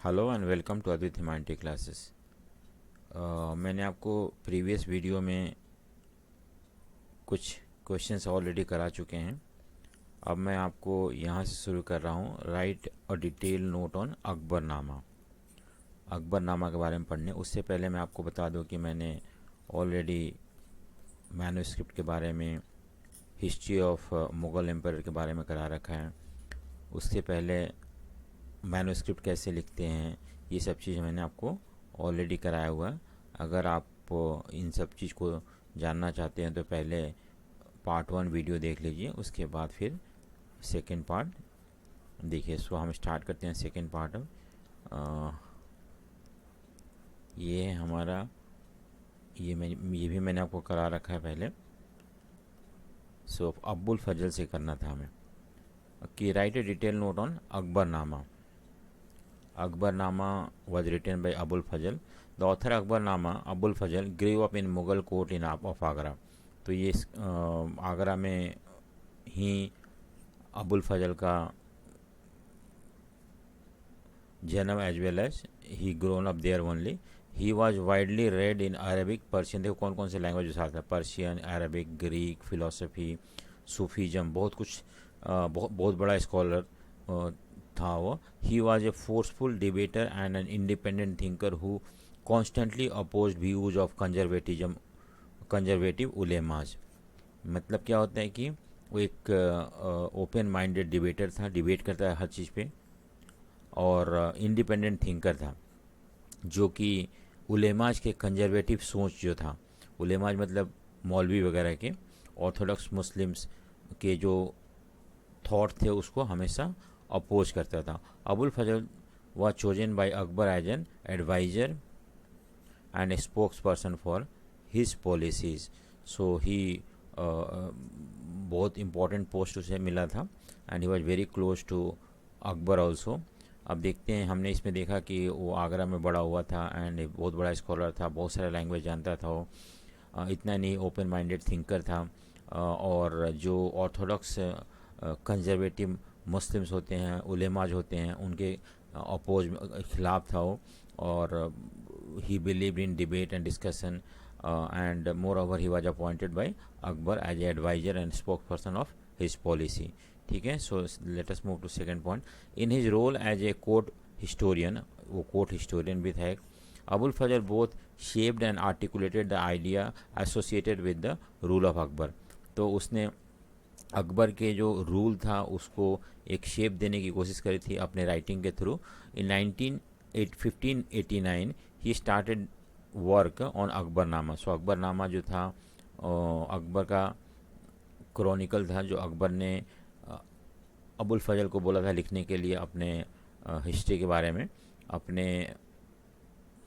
Hello and welcome to Advit humanity classes. मैंने आपको previous video में कुछ क्वेश्चंस ऑलरेडी करा चुके हैं। अब मैं आपको यहाँ से शुरू कर रहा हूँ। Right a detail note on Akbarnama. Akbarnama के बारे में पढ़ने उससे पहले मैं आपको बता दूँ कि मैंने ऑलरेडी मैन्युस्क्रिप्ट के बारे में, हिस्ट्री ऑफ मुग़ल एम्पायर के बारे में करा रखा है। उससे पहले मैन्युस्क्रिप्ट कैसे लिखते हैं, ये सब चीज़ मैंने आपको ऑलरेडी कराया हुआ है। अगर आप इन सब चीज़ को जानना चाहते हैं तो पहले पार्ट 1 वीडियो देख लीजिए, उसके बाद फिर सेकंड पार्ट देखिए। सो हम स्टार्ट करते हैं सेकंड पार्ट। ये है हमारा, ये भी मैंने आपको करा रखा है पहले। सो अब्बुल फजल से करना था हमें कि write A detail note on Akbarnama. Akbarnama was written by Abul Fazl. The author Akbarnama, Abul Fazl, grew up in Mughal court in of Agra. तो ये आगरा में ही अबुल फजल का जन्म, as well as he grown up there only. He was widely read in Arabic, Persian. देखो कौन कौन से language आता है, Persian, Arabic, Greek, philosophy, Sufism, बहुत कुछ। बहुत बड़ा स्कॉलर था वो। He was a forceful debater and an independent thinker who constantly oppose views of conservative ulemas. मतलब क्या होता है कि वो एक ओपन माइंडेड डिबेटर था, डिबेट करता है हर चीज़ पे, और इंडिपेंडेंट थिंकर था जो कि उलेमाज के कंजर्वेटिव सोच जो था, उलेमाज मतलब मौलवी वगैरह के, ऑर्थोडॉक्स मुस्लिम्स के जो थॉट थे उसको हमेशा अपोज करता था। अबुल फजल was chosen by Akbar as an advisor and a spokesperson for his policies. So he बहुत इम्पोर्टेंट पोस्ट उसे मिला था and he was very close to Akbar also. अब देखते हैं, हमने इसमें देखा कि वो आगरा में बड़ा हुआ था एंड बहुत बड़ा स्कॉलर था, बहुत सारे लैंग्वेज जानता था वो। इतना नहीं, ओपन माइंडेड थिंकर था। और जो ऑर्थोडॉक्स कंजर्वेटिव मुस्लिम्स होते हैं, उलेमाज होते हैं, उनके अपोज खिलाफ था वो। और he believed in debate and discussion and more over he was appointed by Akbar as a adviser and spoke person of his policy. ठीक है, so let us move to second point. In his role as a court historian, वो court historian भी था, Abul Fazal both shaped and articulated the idea associated with the rule of Akbar. तो उसने अकबर के जो rule था उसको एक शेप देने की कोशिश करी थी अपने राइटिंग के through. In 1589 he started work on Akbarnama. सो अकबरनामा जो था अकबर का क्रॉनिकल था, जो अकबर ने अबुल फजल को बोला था लिखने के लिए अपने हिस्ट्री के बारे में, अपने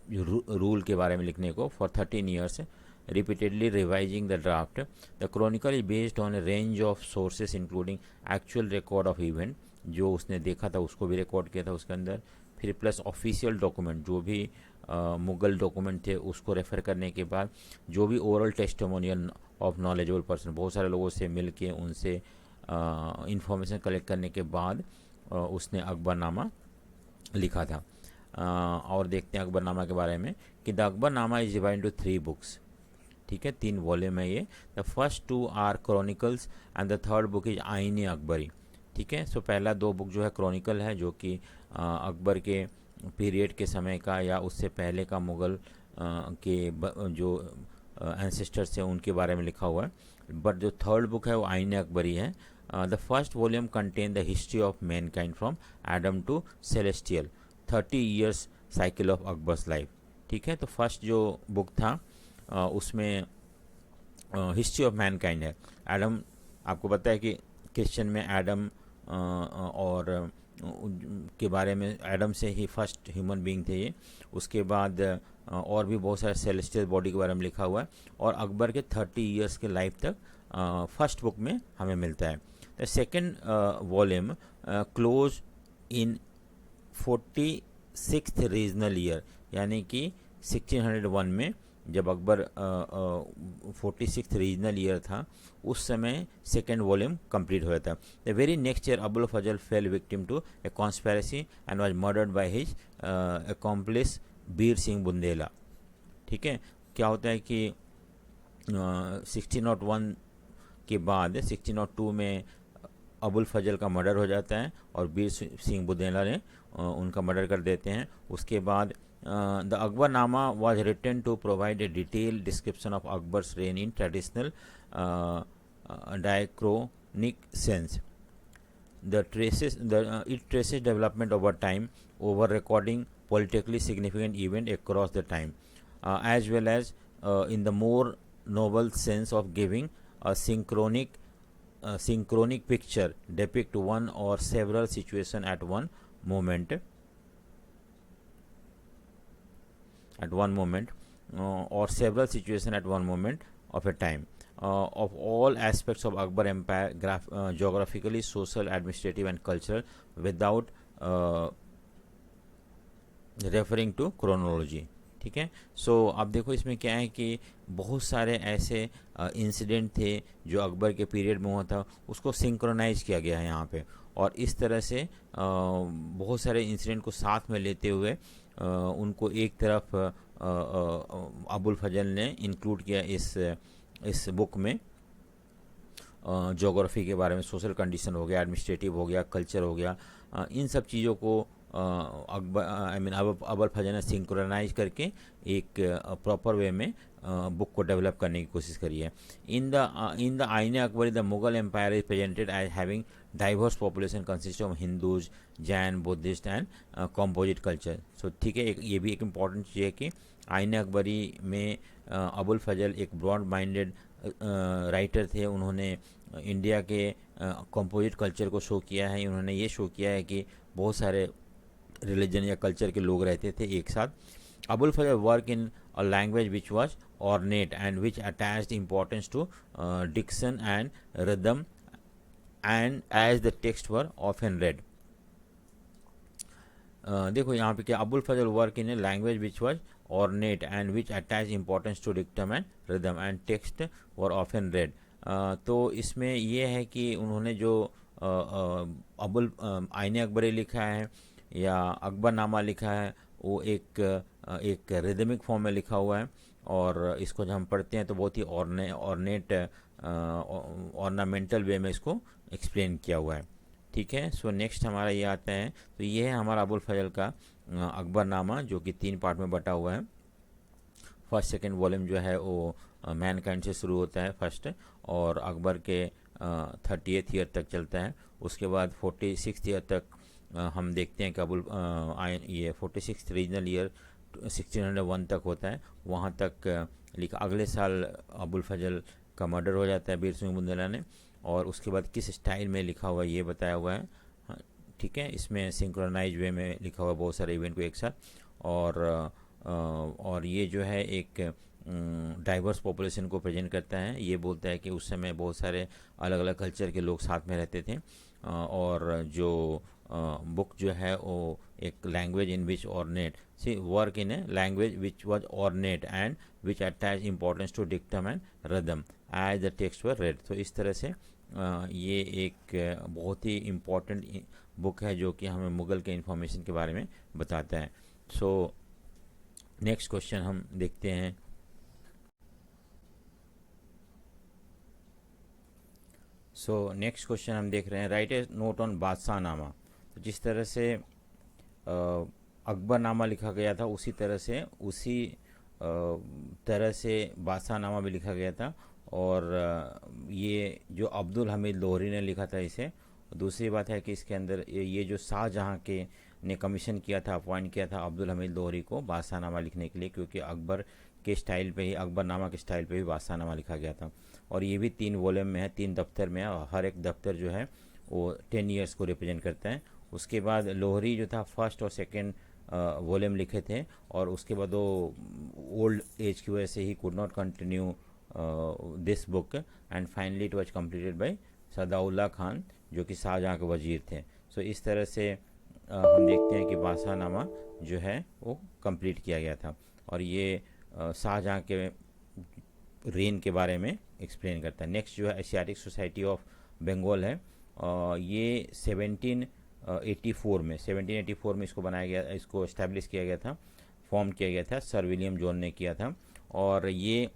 रूल के बारे में लिखने को, for 13 years repeatedly revising the draft. The chronicle is based on a range of sources including actual record of event, जो उसने देखा था उसको भी रिकॉर्ड किया था उसके अंदर, फिर प्लस ऑफिशियल डॉक्यूमेंट, जो भी मुगल डॉक्यूमेंट थे उसको रेफ़र करने के बाद, जो भी oral testimonial of knowledgeable person, बहुत सारे लोगों से मिल के उनसे इंफॉर्मेशन कलेक्ट करने के बाद उसने अकबरनामा लिखा था। और देखते हैं अकबरनामा के बारे में कि the Akbarnama is divided into 3 books. ठीक है, 3 वॉल्यूम है ये। The first 2 are chronicles and the third book is Ain Akbari. ठीक है, सो पहला 2 बुक जो है क्रॉनिकल है, जो कि अकबर के पीरियड के समय का या उससे पहले का मुग़ल के जो एंसेस्टर्स थे उनके बारे में लिखा हुआ है। बट जो थर्ड बुक है वो आइन अकबरी है। The first volume contain the history of mankind from Adam to celestial, 30 years cycle of Akbar's life. ठीक है, तो फर्स्ट जो बुक था उसमें हिस्ट्री ऑफ मैनकाइंड है। एडम, आपको पता है कि क्रिश्चियन में एडम और के बारे में, एडम से ही फर्स्ट ह्यूमन बीइंग थे ये। उसके बाद और भी बहुत सारे सेलेस्टियल बॉडी के बारे में लिखा हुआ है, और अकबर के 30 ईयर्स के लाइफ तक फर्स्ट बुक में हमें मिलता है। The second volume close in 46th regional year, यानी कि 1601 में जब अकबर 46th रीजनल ईयर था, उस समय सेकेंड वॉल्यूम कंप्लीट हुआ था। The very next year Abul Fazal fell victim to a conspiracy and was murdered by his accomplice Bir Singh Bundela. ठीक है, क्या होता है कि 1601 के बाद 1602 में अबुल फजल का मर्डर हो जाता है और बीर सिंह बुंदेला ने उनका मर्डर कर देते हैं। उसके बाद the Akbarnama was written to provide a detailed description of Akbar's reign in traditional diachronic sense. It traces development over time, over recording politically significant event across the time, as well as in the more novel sense of giving a synchronic picture, depict one or several situations at one moment, or several situations at one moment of a time, of all aspects of Akbar empire, geographically, social, administrative and cultural, without referring to chronology. ठीक है, सो अब देखो इसमें क्या है कि बहुत सारे ऐसे इंसिडेंट थे जो अकबर के पीरियड में हुआ था, उसको सिंक्रोनाइज किया गया है यहाँ पे, और इस तरह से बहुत सारे इंसिडेंट को साथ में लेते हुए उनको एक तरफ अबुल फजल ने इंक्लूड किया इस बुक में। जोग्राफ़ी के बारे में, सोशल कंडीशन हो गया, एडमिनिस्ट्रेटिव हो गया, कल्चर हो गया, इन सब चीज़ों को अबुल फजल ने सिंक्रोनाइज करके एक प्रॉपर वे में बुक को डेवलप करने की कोशिश करी है। In the Ain Akbari the Mughal empire is presented as having diverse population consist of Hindus, Jain, Buddhist and composite culture. So ठीक है, ये भी एक इम्पॉर्टेंट चीज़ है कि आईने अकबरी में अबुल फजल एक ब्रॉड माइंडेड राइटर थे। उन्होंने इंडिया के कॉम्पोजिट कल्चर को शो किया है। उन्होंने ये शो किया है कि बहुत सारे रिलीजन या कल्चर के लोग रहते थे एक साथ। Abul Fazal work in a language which was ornate and which attached importance to diction and rhythm and as the text were often read. देखो यहाँ पे क्या, Abul Fazal work in a language which was ornate and which attach importance to dictum and rhythm and text were often read. तो इसमें ये है कि उन्होंने जो आईने अकबरी लिखा है या अकबरनामा लिखा है, वो एक रिदमिक फॉर्म में लिखा हुआ है, और इसको जब हम पढ़ते हैं तो बहुत ही ऑर्नेट ऑर्नामेंटल वे में इसको एक्सप्लेन किया हुआ है। ठीक है, सो नेक्स्ट हमारा ये आता है, तो ये है हमारा अबुल फजल का अकबरनामा, जो कि 3 पार्ट में बटा हुआ है। फर्स्ट सेकेंड वॉल्यूम जो है वो मैनकाइंड से शुरू होता है फर्स्ट, और अकबर के 30th ईयर तक चलता है। उसके बाद 46th ईयर तक हम देखते हैं कि ये 46th रीजनल ईयर 1601 तक होता है। वहाँ तक लिखा, अगले साल अबुल फजल का मर्डर हो जाता है बीर सिंह बुंदेला ने, और उसके बाद किस स्टाइल में लिखा हुआ है ये बताया हुआ है। हाँ, ठीक है, इसमें सिंक्रोनाइज वे में लिखा हुआ है बहुत सारे इवेंट को एक साथ, और ये जो है एक डाइवर्स पॉपुलेशन को प्रेजेंट करता है। ये बोलता है कि उस समय बहुत सारे अलग अलग कल्चर के लोग साथ में रहते थे, और जो बुक जो है वो एक language in which ornate see work in a language which was ornate and which attach importance to dictum and rhythm as the text were read. तो इस तरह से ये एक बहुत ही इम्पॉर्टेंट बुक है जो कि हमें मुग़ल के इंफॉर्मेशन के बारे में बताता है। सो नेक्स्ट क्वेश्चन हम देखते हैं। सो नेक्स्ट क्वेश्चन हम देख रहे हैं, राइट ए नोट ऑन बादशाह नामा। तो जिस तरह से अकबरनामा लिखा गया था उसी तरह से बादशाह नामा भी लिखा गया था, और ये जो अब्दुल हमीद लोहरी ने लिखा था इसे। दूसरी बात है कि इसके अंदर ये जो शाहजहाँ के ने कमीशन किया था, अपॉइंट किया था अब्दुल हमीद लोहरी को बादशाह नामा लिखने के लिए, क्योंकि अकबर के स्टाइल पे ही, अकबरनामा के स्टाइल पे ही बादशाह नामा लिखा गया था। और ये भी 3 वॉल्यूम में है, 3 दफ्तर में है, और हर एक दफ्तर जो है वो 10 ईयर्स को रिप्रेजेंट करता है। उसके बाद लोहरी जो था फर्स्ट और सेकेंड वॉल्यूम लिखे थे, और उसके बाद वो ओल्ड एज की वजह से he could not continue this book, and finally it was completed by Sadaullah Khan, जो कि शाहजहाँ के वजीर थे। सो इस तरह से हम देखते हैं कि बादशाह नामा जो है वो कंप्लीट किया गया था, और ये शाहजहाँ के रेन के बारे में एक्सप्लेन करता है। नेक्स्ट जो है एशियाटिक सोसाइटी ऑफ बंगाल है, ये 1784 में इसको बनाया गया, इसको इस्टेब्लिश किया गया था, फॉर्म किया गया था, सर विलियम जॉन ने किया था। और ये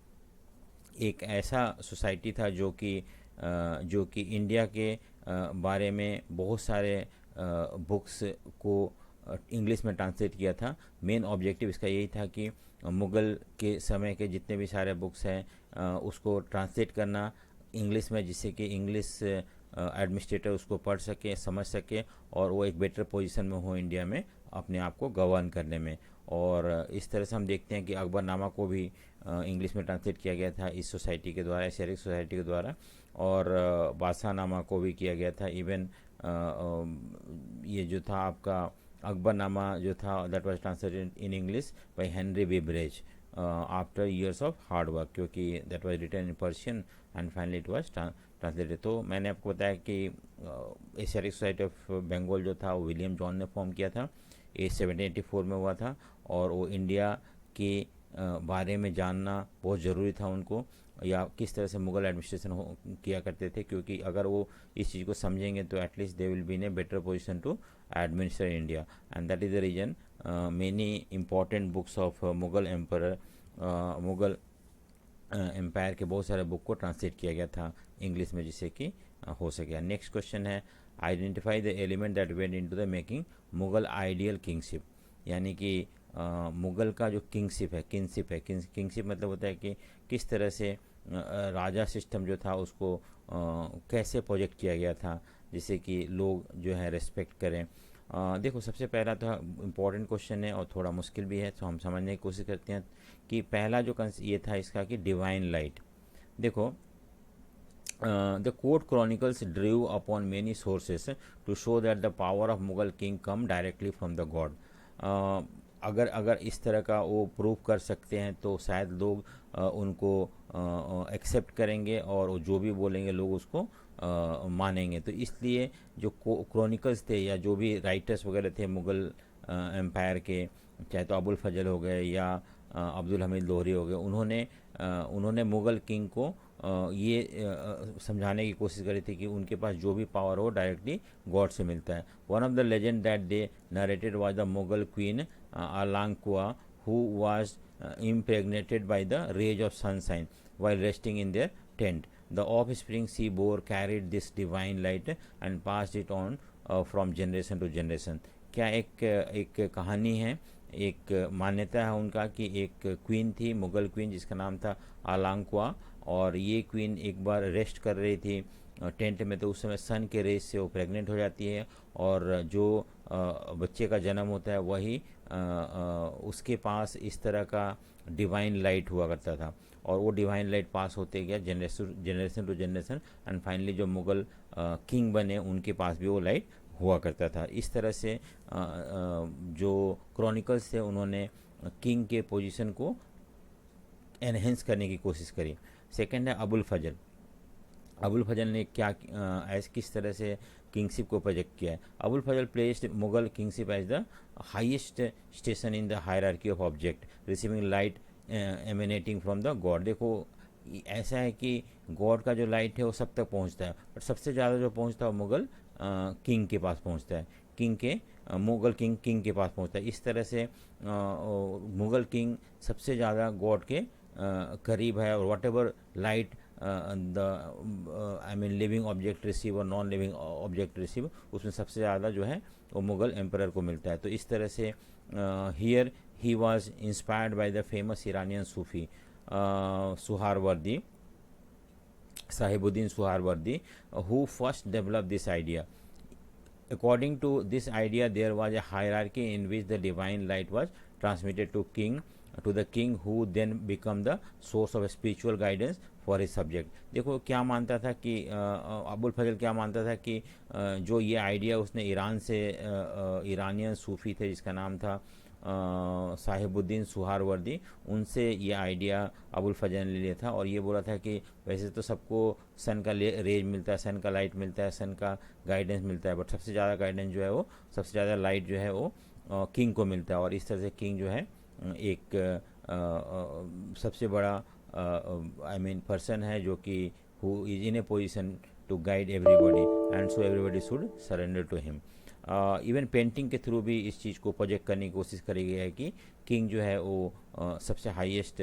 एक ऐसा सोसाइटी था जो कि इंडिया के बारे में बहुत सारे बुक्स को इंग्लिश में ट्रांसलेट किया था। मेन ऑब्जेक्टिव इसका यही था कि मुग़ल के समय के जितने भी सारे बुक्स हैं उसको ट्रांसलेट करना इंग्लिश में, जिससे कि इंग्लिश एडमिनिस्ट्रेटर उसको पढ़ सके, समझ सके और वो एक बेटर पोजीशन में हो इंडिया में अपने आप को गवर्न करने में। और इस तरह से हम देखते हैं कि अकबरनामा को भी इंग्लिश में ट्रांसलेट किया गया था इस सोसाइटी के द्वारा, एशियाटिक सोसाइटी के द्वारा, और बादशाहनामा को भी किया गया था। इवन ये जो था आपका अकबरनामा जो था that was translated in English by Henry Beveridge after years of hard work, क्योंकि that was written in Persian and finally it was translated. तो मैंने आपको बताया कि एशियाटिक सोसाइटी ऑफ बंगाल जो था वो विलियम जॉन ने फॉर्म किया था, ये 1784 में हुआ था। और वो इंडिया के बारे में जानना बहुत ज़रूरी था उनको, या किस तरह से मुग़ल एडमिनिस्ट्रेशन किया करते थे, क्योंकि अगर वो इस चीज़ को समझेंगे तो at least they will be in a better position to administer India. And that is the reason many important books of Mughal emperor Mughal empire के बहुत सारे बुक को ट्रांसलेट किया गया था इंग्लिश में, जिससे कि हो सके। नेक्स्ट क्वेश्चन है identify the element that went into the making Mughal ideal kingship, यानी कि मुग़ल का जो किंगशिप है, किंगशिप मतलब होता है कि किस तरह से राजा सिस्टम जो था उसको कैसे प्रोजेक्ट किया गया था जिससे कि लोग जो है रेस्पेक्ट करें। देखो सबसे पहला तो इम्पॉर्टेंट क्वेश्चन है और थोड़ा मुश्किल भी है, तो हम समझने की कोशिश करते हैं कि पहला जो ये था इसका कि डिवाइन लाइट। देखो the court chronicles drew upon many sources to show that the power of Mughal king come directly from the god. अगर इस तरह का वो प्रूव कर सकते हैं तो शायद लोग उनको एक्सेप्ट करेंगे और जो भी बोलेंगे लोग उसको मानेंगे। तो इसलिए जो क्रॉनिकल्स थे या जो भी राइटर्स वगैरह थे मुग़ल एम्पायर के, चाहे तो अबुल फजल हो गए या अब्दुल हमीद लोहरी हो गए, उन्होंने मुग़ल किंग को ये समझाने की कोशिश करी थी कि उनके पास जो भी पावर हो डायरेक्टली गॉड से मिलता है। One of the legend that they narrated was the Mughal queen Alanqua who was impregnated by the rays of sunshine while resting in their tent. The offspring she bore carried this divine light and passed it on from generation to generation. क्या एक कहानी है, एक मान्यता है उनका कि एक क्वीन थी, मुग़ल क्वीन, जिसका नाम था अलांकुआ, और ये क्वीन एक बार रेस्ट कर रही थी टेंट में, तो उस समय सन के रेस से वो प्रेग्नेंट हो जाती है और जो बच्चे का जन्म होता है वही उसके पास इस तरह का डिवाइन लाइट हुआ करता था, और वो डिवाइन लाइट पास होते गया generation to generation, and finally जो मुग़ल किंग बने उनके पास भी वो लाइट हुआ करता था। इस तरह से जो क्रॉनिकल्स थे उन्होंने किंग के पोजीशन को एनहेंस करने की कोशिश करी। सेकंड है अबुल फजल ने क्या किस तरह से किंगशिप को प्रोजेक्ट किया है। Abul Fazal placed Mughal kingship as the highest station in the hierarchy of object receiving light emanating from the God. देखो ऐसा है कि गॉड का जो लाइट है वो सब तक पहुंचता है, बट सबसे ज़्यादा जो पहुंचता है वो मुग़ल किंग के पास पहुंचता है, मुग़ल किंग के पास पहुंचता है। इस तरह से मुग़ल किंग सबसे ज़्यादा गॉड के करीब है, और what ever light living object receive और नॉन लिविंग ऑब्जेक्ट रिसीव, उसमें सबसे ज़्यादा जो है वो मुग़ल एम्परर को मिलता है। तो इस तरह से here he was inspired by the famous Iranian Sufi Suhrawardi, Shihabuddin Suhrawardi, who first developed this idea. According to this idea, there was a hierarchy in which the divine light was transmitted to the king, who then become the source of spiritual guidance for his subject. देखो क्या मानता था कि अबुल फजल क्या मानता था कि जो ये आइडिया उसने ईरान से ईरानियन सूफ़ी थे जिसका नाम था साहिबुद्दीन सुहारवर्दी, उनसे ये आइडिया अबुल फजल ने लिया था, और ये बोला था कि वैसे तो सबको सन का रेज मिलता है, सन का लाइट मिलता है, सन का गाइडेंस मिलता है, बट सबसे ज़्यादा गाइडेंस जो है वो, सबसे ज़्यादा लाइट जो है वो किंग को मिलता है। और इस तरह से किंग जो है एक सबसे बड़ा आई मीन पर्सन है जो कि who is in a position to guide everybody and so everybody should surrender to him. Even painting के थ्रू भी इस चीज़ को प्रोजेक्ट करने की कोशिश करी गई है कि किंग जो है वो सबसे हाईएस्ट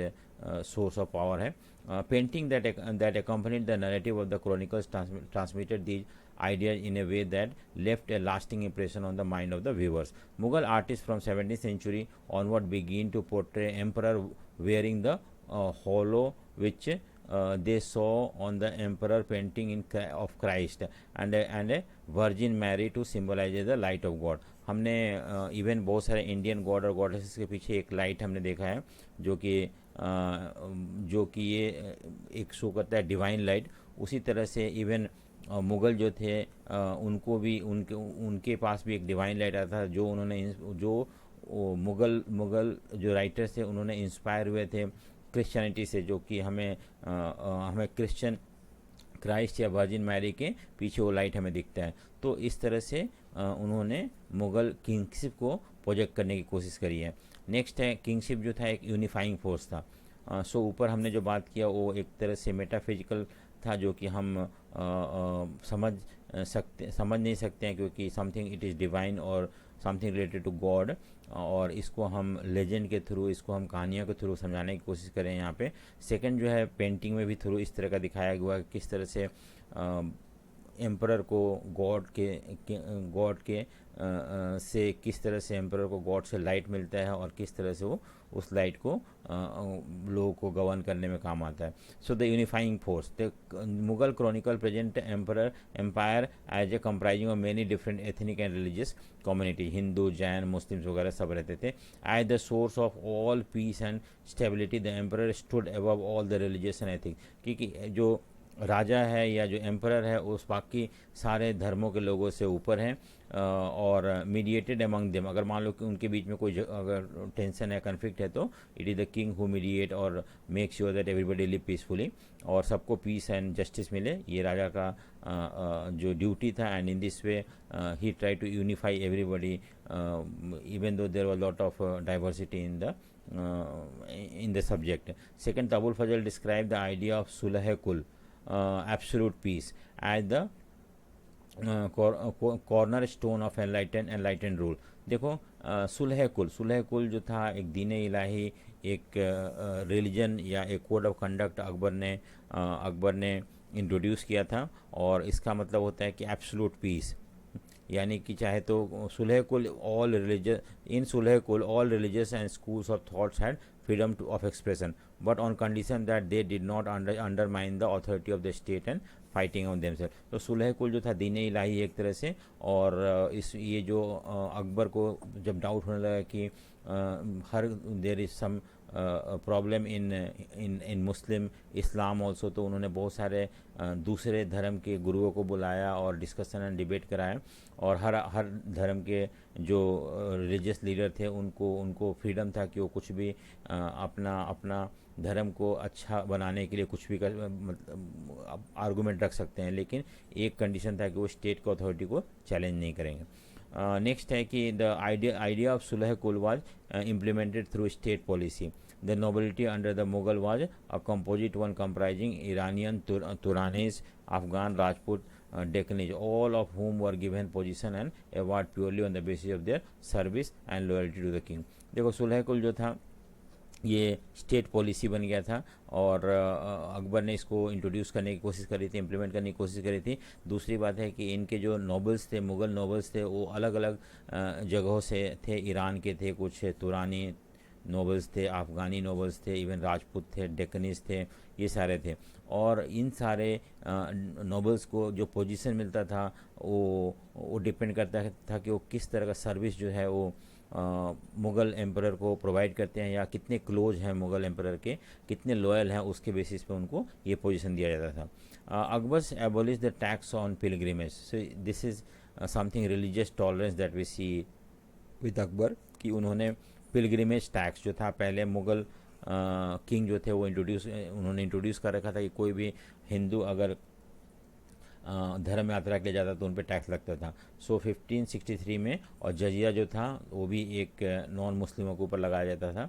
सोर्स ऑफ पावर है। Painting that accompanied the narrative of the chronicles transmitted these ideas in a way that left a lasting impression on the mind of the viewers. Mughal artists from 17th century onward begin to portray emperor wearing the hollow which they saw on the emperor painting of Christ and a Virgin Mary to symbolize the light of God. हमने even बहुत सारे Indian God और goddesses के पीछे एक light हमने देखा है जो कि ये एक शो करता है डिवाइन लाइट। उसी तरह से इवन मुग़ल जो थे उनको भी उनके पास भी एक डिवाइन लाइट आता था जो उन्होंने जो मुग़ल जो राइटर्स थे उन्होंने इंस्पायर हुए थे क्रिश्चियनिटी से, जो कि हमें क्रिश्चियन क्राइस्ट या वर्जिन मैरी के पीछे वो लाइट हमें दिखता है। तो इस तरह से उन्होंने मुग़ल किंगशिप को प्रोजेक्ट करने की कोशिश करी है। नेक्स्ट है किंगशिप जो था एक यूनिफाइंग फोर्स था। सो ऊपर हमने जो बात किया वो एक तरह से मेटाफिजिकल था जो कि हम समझ नहीं सकते हैं क्योंकि समथिंग इट इज़ डिवाइन और समथिंग रिलेटेड टू गॉड, और इसको हम लेजेंड के थ्रू, इसको हम कहानियों के थ्रू समझाने की कोशिश करें यहाँ पे। सेकंड जो है पेंटिंग में भी थ्रू इस तरह का दिखाया हुआ किस तरह से एम्परर को गॉड के से किस तरह से एम्परर को गॉड से लाइट मिलता है और किस तरह से वो उस लाइट को लोगों को गवर्न करने में काम आता है। So the unifying force the Mughal chronicle present empire as a comprising of many different ethnic and religious community, Hindu Jain Muslims वगैरह सब रहते थे। As the source of all peace and stability the emperor stood above all the religious and ethic, क्योंकि जो राजा है या जो emperor है उस बाकी सारे धर्मों के लोगों से ऊपर हैं और मीडिएटेड अमंग देम। अगर मान लो कि उनके बीच में कोई अगर टेंशन है, कन्फ्लिक्ट है, तो it is the king who mediate और make sure that everybody live peacefully और सबको पीस एंड जस्टिस मिले, ये राजा का जो ड्यूटी था। And in this way he try to unify everybody even though there was lot of diversity in the subject. Second, Abul Fazl described the idea of Sulh Kul, absolute peace, as the cornerstone of enlightened rule. देखो सुलह कुल जो था एक दीन इलाही, एक religion या एक code of conduct Akbar ने introduce किया था, और इसका मतलब होता है कि एब्सोल्यूट पीस, यानी कि चाहे तो Sulh Kul all religious and schools of thoughts had freedom of expression but on condition that they did not undermine the authority of the state and fighting on themselves. तो सुलह कुल जो था दीन इलाही एक तरह से, और ये जो अकबर को जब डाउट होने लगा कि her there is some problem in Muslim Islam also, तो उन्होंने बहुत सारे दूसरे धर्म के गुरुओं को बुलाया और डिस्कशन एंड डिबेट कराया, और हर धर्म के जो रिलीजियस लीडर थे उनको फ्रीडम था कि वो कुछ भी अपना धर्म को अच्छा बनाने के लिए कुछ भी मतलब आर्गूमेंट रख सकते हैं, लेकिन एक कंडीशन था कि वो स्टेट को अथॉरिटी को चैलेंज नहीं करेंगे। नेक्स्ट है कि द आइडिया ऑफ सुलह कुल was implemented through state policy. The nobility under the Mughal was a composite one comprising Iranian, Turanis, Afghan, Rajput, Deccanese, all of whom were given position and award purely on the basis of their service and loyalty to the king. देखो सुलह कुल जो था ये state policy बन गया था, और अकबर ने इसको इंट्रोड्यूस करने की कोशिश करी थी, इम्प्लीमेंट करने की कोशिश करी थी। दूसरी बात है कि इनके जो नोबल्स थे, मुग़ल नोबल्स थे, वो अलग अलग जगहों से थे। ईरान के थे, कुछ तुरानी नोबल्स थे, अफ़गानी नोबल्स थे, इवन राजपूत थे, डेक्कनीज थे, ये सारे थे। और इन सारे नोबल्स को जो पोजीशन मिलता था वो डिपेंड करता था कि वो किस तरह का सर्विस जो है वो मुग़ल एम्परर को प्रोवाइड करते हैं, या कितने क्लोज हैं मुग़ल एम्परर के, कितने लॉयल हैं, उसके बेसिस पे उनको ये पोजीशन दिया जाता था। Akbar's abolish the tax on pilgrimage. So this is something religious tolerance that we see with Akbar, कि उन्होंने पिलग्रिमेज टैक्स जो था पहले मुग़ल किंग जो थे वो उन्होंने इंट्रोड्यूस कर रखा था कि कोई भी हिंदू अगर धर्म यात्रा के लिए जाता तो उन पर टैक्स लगता था। सो 1563 में, और जजिया जो था वो भी एक नॉन मुस्लिमों के ऊपर लगाया जाता था।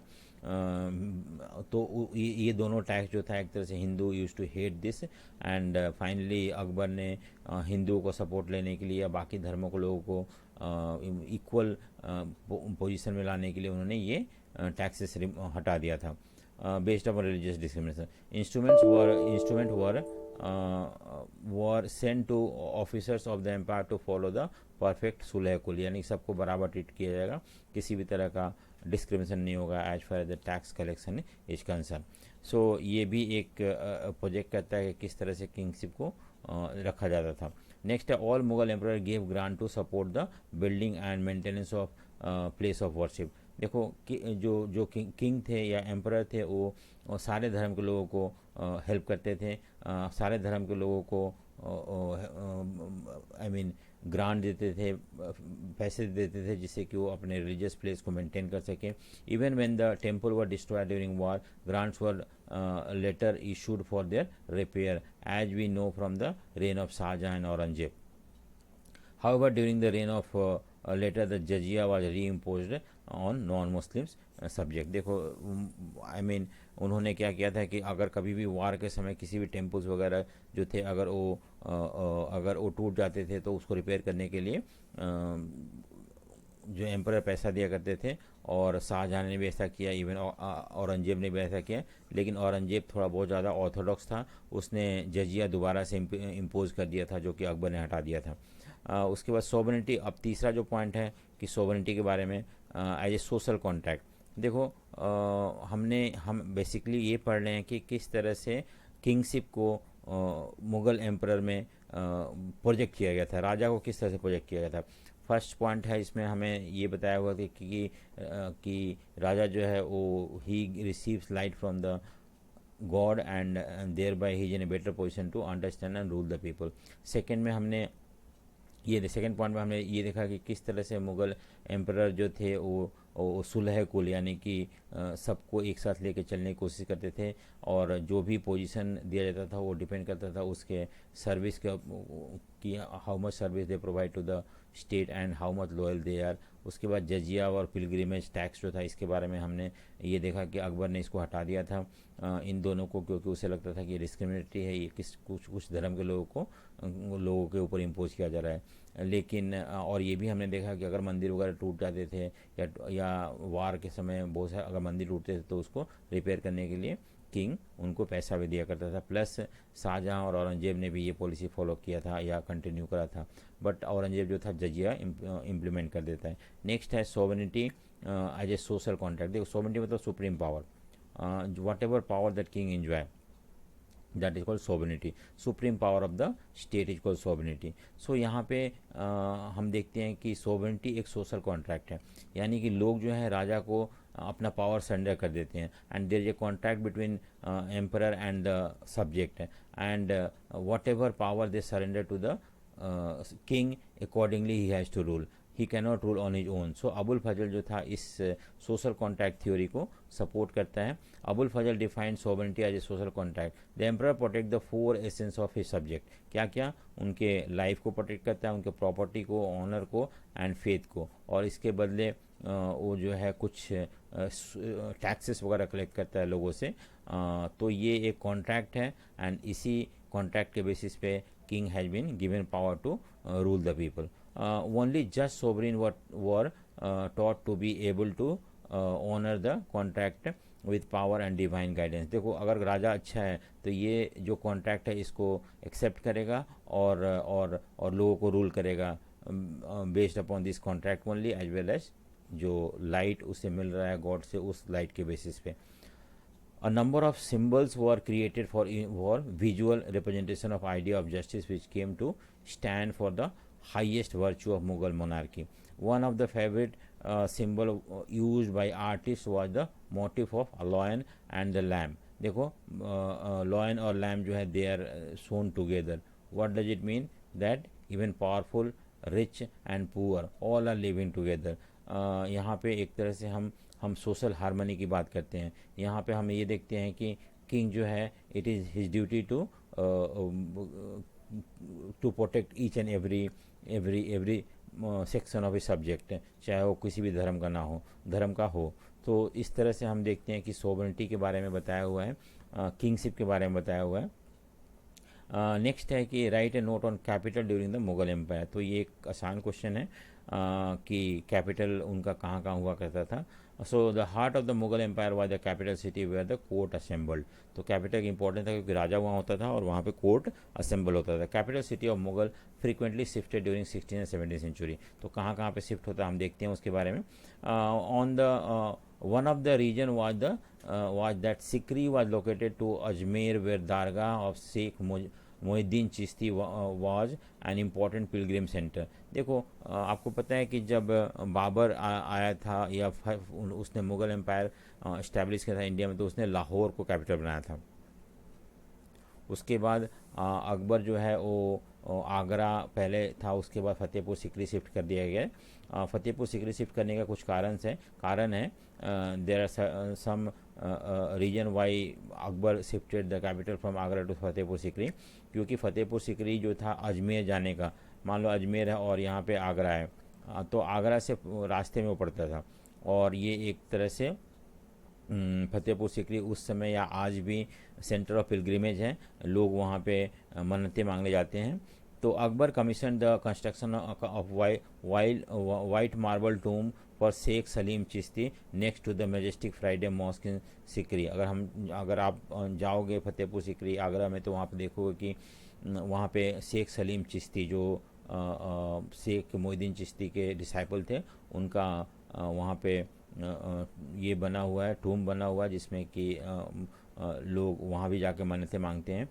तो ये दोनों टैक्स जो था एक तरह से Hindu use to hate this, and finally Akbar ने हिंदुओं को सपोर्ट लेने के लिए या बाकी धर्मों को लोगों को इक्वल पोजीशन में लाने के लिए उन्होंने ये टैक्सेस हटा दिया था। Based upon religious discrimination, instrument were sent to officers of the empire to follow the perfect sulh kul, यानी सबको बराबर ट्रीट किया जाएगा, किसी भी तरह का डिस्क्रिमिनेशन नहीं होगा as far as the tax collection is concern. So ये भी एक प्रोजेक्ट करता है कि किस तरह से किंगशिप को रखा जाता था। नेक्स्ट है, all Mughal emperor gave grant to support the building and maintenance of place of worship. देखो कि जो किंग थे या एम्पर थे वो सारे धर्म के लोगों को हेल्प करते थे, सारे धर्म के लोगों को आई मीन ग्रांट देते थे, पैसे देते थे, जिससे कि वो अपने रिलीजियस प्लेस को मेंटेन कर सकें। Even when the temple were destroyed during war, grants were later issued for their repair, as we know from the reign of Shahjahan and Aurangzeb. However, during the reign of later the jizya was reimposed on non-Muslims subject। देखो I mean उन्होंने क्या किया था कि अगर कभी भी वार के समय किसी भी टेम्पल्स वगैरह जो थे अगर वो टूट जाते थे तो उसको रिपेयर करने के लिए जो एम्पर पैसा दिया करते थे, और शाहजहां ने भी ऐसा किया, इवन औरंगजेब ने भी ऐसा किया। लेकिन औरंगजेब थोड़ा बहुत ज़्यादा ऑर्थोडॉक्स था, उसने जजिया दोबारा से इम्पोज कर दिया था, जो कि अकबर ने हटा दिया था। उसके बाद सोवरेनिटी, अब तीसरा जो पॉइंट है कि सोवरेनिटी के बारे में एज ए सोशल कॉन्ट्रैक्ट। देखो हम बेसिकली ये पढ़ रहे हैं कि किस तरह से किंगशिप को मुग़ल एम्परर में प्रोजेक्ट किया गया था, राजा को किस तरह से प्रोजेक्ट किया गया था। फर्स्ट पॉइंट है इसमें हमें ये बताया हुआ कि राजा जो है वो ही receives light from the God and thereby he is in a better position to understand and rule the people. Second point में हमने ये देखा कि किस तरह से मुग़ल एम्परर जो थे वो सुलह कुल, यानी कि सबको एक साथ लेकर चलने की कोशिश करते थे, और जो भी पोजीशन दिया जाता था वो डिपेंड करता था उसके सर्विस की how much service they provide to the state and how much loyal they are. उसके बाद जजिया और पिलग्रिमेज टैक्स जो था, इसके बारे में हमने ये देखा कि अकबर ने इसको हटा दिया था इन दोनों को, क्योंकि उसे लगता था कि डिस्क्रिमिनेटरी है, ये कुछ धर्म के लोगों के ऊपर इम्पोज किया जा रहा है। लेकिन और ये भी हमने देखा कि अगर मंदिर वगैरह टूट जाते थे या वार के समय बहुत सारे अगर मंदिर टूटते थे तो उसको रिपेयर करने के लिए किंग उनको पैसा भी दिया करता था। प्लस शाहजहां और औरंगजेब ने भी ये पॉलिसी फॉलो किया था या कंटिन्यू करा था, बट औरंगजेब जो था जजिया इम्प्लीमेंट कर देता है। नेक्स्ट है sovereignty as a social contract. देखो सोवरेनिटी मतलब supreme power, whatever power that king enjoy, that is called sovereignty. Supreme power of the state is called sovereignty. So यहाँ पे हम देखते हैं कि सोवरेनिटी एक सोशल कॉन्ट्रैक्ट है, यानी कि लोग जो है राजा को अपना पावर सरेंडर कर देते हैं, and there is a contract between emperor and the subject, and whatever power they surrender to the king accordingly he has to rule, he can not rule on his own. So Abul Fazal जो था इस social contract theory को support करता है। Abul Fazal defined sovereignty as a social contract. The emperor protect the 4 essence of his subject. क्या क्या? उनके life को प्रोटेक्ट करता है, उनके प्रॉपर्टी को, ऑनर को एंड फेथ को, और इसके बदले वो जो है कुछ टैक्सेस वगैरह कलेक्ट करता है लोगों से। तो ये एक कॉन्ट्रैक्ट है, एंड इसी कॉन्ट्रैक्ट के बेसिस पे king has been given power to rule the people. Only just sovereign were taught to be able to honor the contract with power and divine guidance। देखो अगर राजा अच्छा है तो ये जो कॉन्ट्रैक्ट है इसको एक्सेप्ट करेगा और लोगों को रूल करेगा based upon this contract only, as well as जो लाइट उसे मिल रहा है गॉड से, उस लाइट के बेसिस पे। A number of symbols were created for visual representation of idea of justice, which came to stand for the highest virtue of Mughal monarchy. One of the favorite symbol used by artists was the motif of a lion and the lamb। देखो lion और lamb जो है they are sewn together। What does it mean? That even powerful, rich and poor all are living together। यहाँ पे एक तरह से हम सोशल हार्मनी की बात करते हैं। यहाँ पे हम ये देखते हैं कि किंग जो है it is his duty to to protect each and every section of a subject, चाहे वो किसी भी धर्म का हो। तो इस तरह से हम देखते हैं कि सोवरेनिटी के बारे में बताया हुआ है, किंगशिप के बारे में बताया हुआ है। नेक्स्ट है कि write a note on capital during the Mughal empire. तो ये एक आसान क्वेश्चन है कि कैपिटल उनका कहाँ कहाँ हुआ करता था। So the heart of the Mughal empire was the capital city where the court assembled. तो कैपिटल की इंपॉर्टेंट था क्योंकि राजा वहाँ होता था और वहाँ पे कोर्ट असेंबल होता था। Capital city of Mughal frequently shifted during 16 and 17 century. तो कहाँ कहाँ पे शिफ्ट होता है हम देखते हैं उसके बारे में। On the one of the region was that Sikri was located to Ajmer where Dargah of Sheikh Mohiddin Chishti was an important Pilgrim centre. देखो आपको पता है कि जब बाबर आया था या उसने मुग़ल एम्पायर इस्टेब्लिश किया था इंडिया में, तो उसने लाहौर को कैपिटल बनाया था। उसके बाद अकबर जो है वो आगरा पहले था, उसके बाद फतेहपुर सिकरी शिफ्ट कर दिया गया। फतेहपुर सिकरी शिफ्ट करने का कुछ कारण है there are some reason why Akbar shifted the capital from Agra to Fatehpur Sikri. क्योंकि फतेहपुर सिकरी जो था अजमेर जाने का, मान लो अजमेर है और यहाँ पे आगरा है, तो आगरा से रास्ते में वो पड़ता था। और ये एक तरह से फतेहपुर सिकरी उस समय या आज भी सेंटर ऑफ पिलग्रिमेज है, लोग वहाँ पे मन्नतें मांगने जाते हैं। तो Akbar commission the construction of white marble tomb for Sheikh Salim Chishti next to the majestic Friday mosque in Sikri. अगर आप जाओगे फतेहपुर सिकरी आगरा में, तो वहाँ पे देखोगे कि वहाँ पे शेख सलीम चिश्ती जो शेख मोहिद्दीन चिश्ती के डिसाइपल थे, उनका वहाँ पे ये बना हुआ है, टूम बना हुआ है, जिसमें कि लोग वहाँ भी जाके मन्नतें मांगते हैं।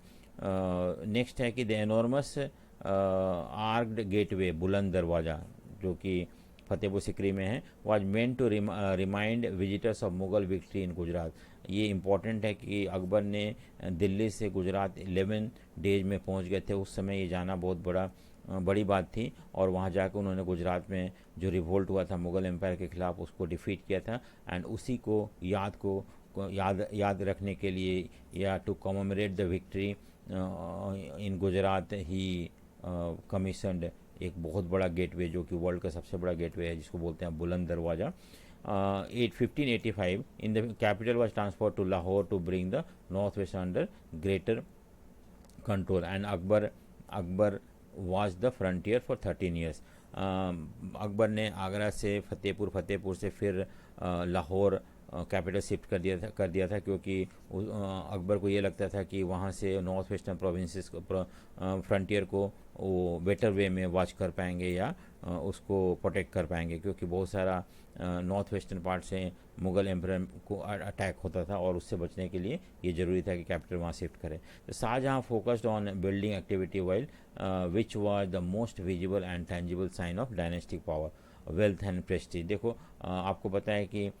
नेक्स्ट है कि द एनॉर्मस आर्क्ड गेटवे बुलंद दरवाज़ा जो कि फतेहपुर सिकरी में है, was meant to remind visitors of Mughal victory in Gujarat. ये इम्पॉर्टेंट है कि अकबर ने दिल्ली से गुजरात 11 डेज में पहुंच गए थे। उस समय ये जाना बहुत बड़ी बात थी, और वहाँ जाकर उन्होंने गुजरात में जो रिवोल्ट हुआ था मुग़ल एम्पायर के ख़िलाफ़, उसको डिफीट किया था। एंड उसी को याद रखने के लिए, या to commemorate the victory in Gujarat he commissioned एक बहुत बड़ा गेटवे, जो कि वर्ल्ड का सबसे बड़ा गेटवे है, जिसको बोलते हैं Buland Darwaza. 1585 in the capital was transfer to Lahore to bring the north west under greater control. And Akbar was the frontier for 13 years. Akbar ने आगरा से फतेहपुर से फिर लाहौर कैपिटल शिफ्ट कर दिया था क्योंकि अकबर को ये लगता था कि वहाँ से नॉर्थ वेस्टर्न प्रोविंसेस फ्रंटियर को वो बेटर वे में वॉच कर पाएंगे या उसको प्रोटेक्ट कर पाएंगे, क्योंकि बहुत सारा नॉर्थ वेस्टर्न पार्ट से मुग़ल एम्पायर को अटैक होता था, और उससे बचने के लिए ये ज़रूरी था कि कैपिटल वहाँ शिफ्ट करें। तो Shahjahan focused on building activity while which was the most visible and tangible sign of dynastic power, wealth and prestige. देखो आपको पता है कि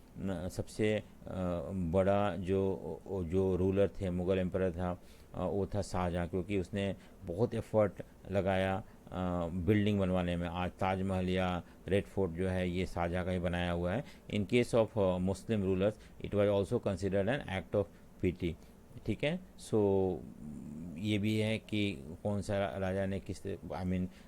सबसे बड़ा जो रूलर थे, मुग़ल एम्पायर था, वो था शाहजहाँ, क्योंकि उसने बहुत एफर्ट लगाया बिल्डिंग बनवाने में। आज ताजमहल या रेड फोर्ट जो है ये शाहजहाँ का ही बनाया हुआ है। In case of Muslim rulers it was also considered an act of PT. ठीक है, सो ये भी है कि कौन सा राजा ने किस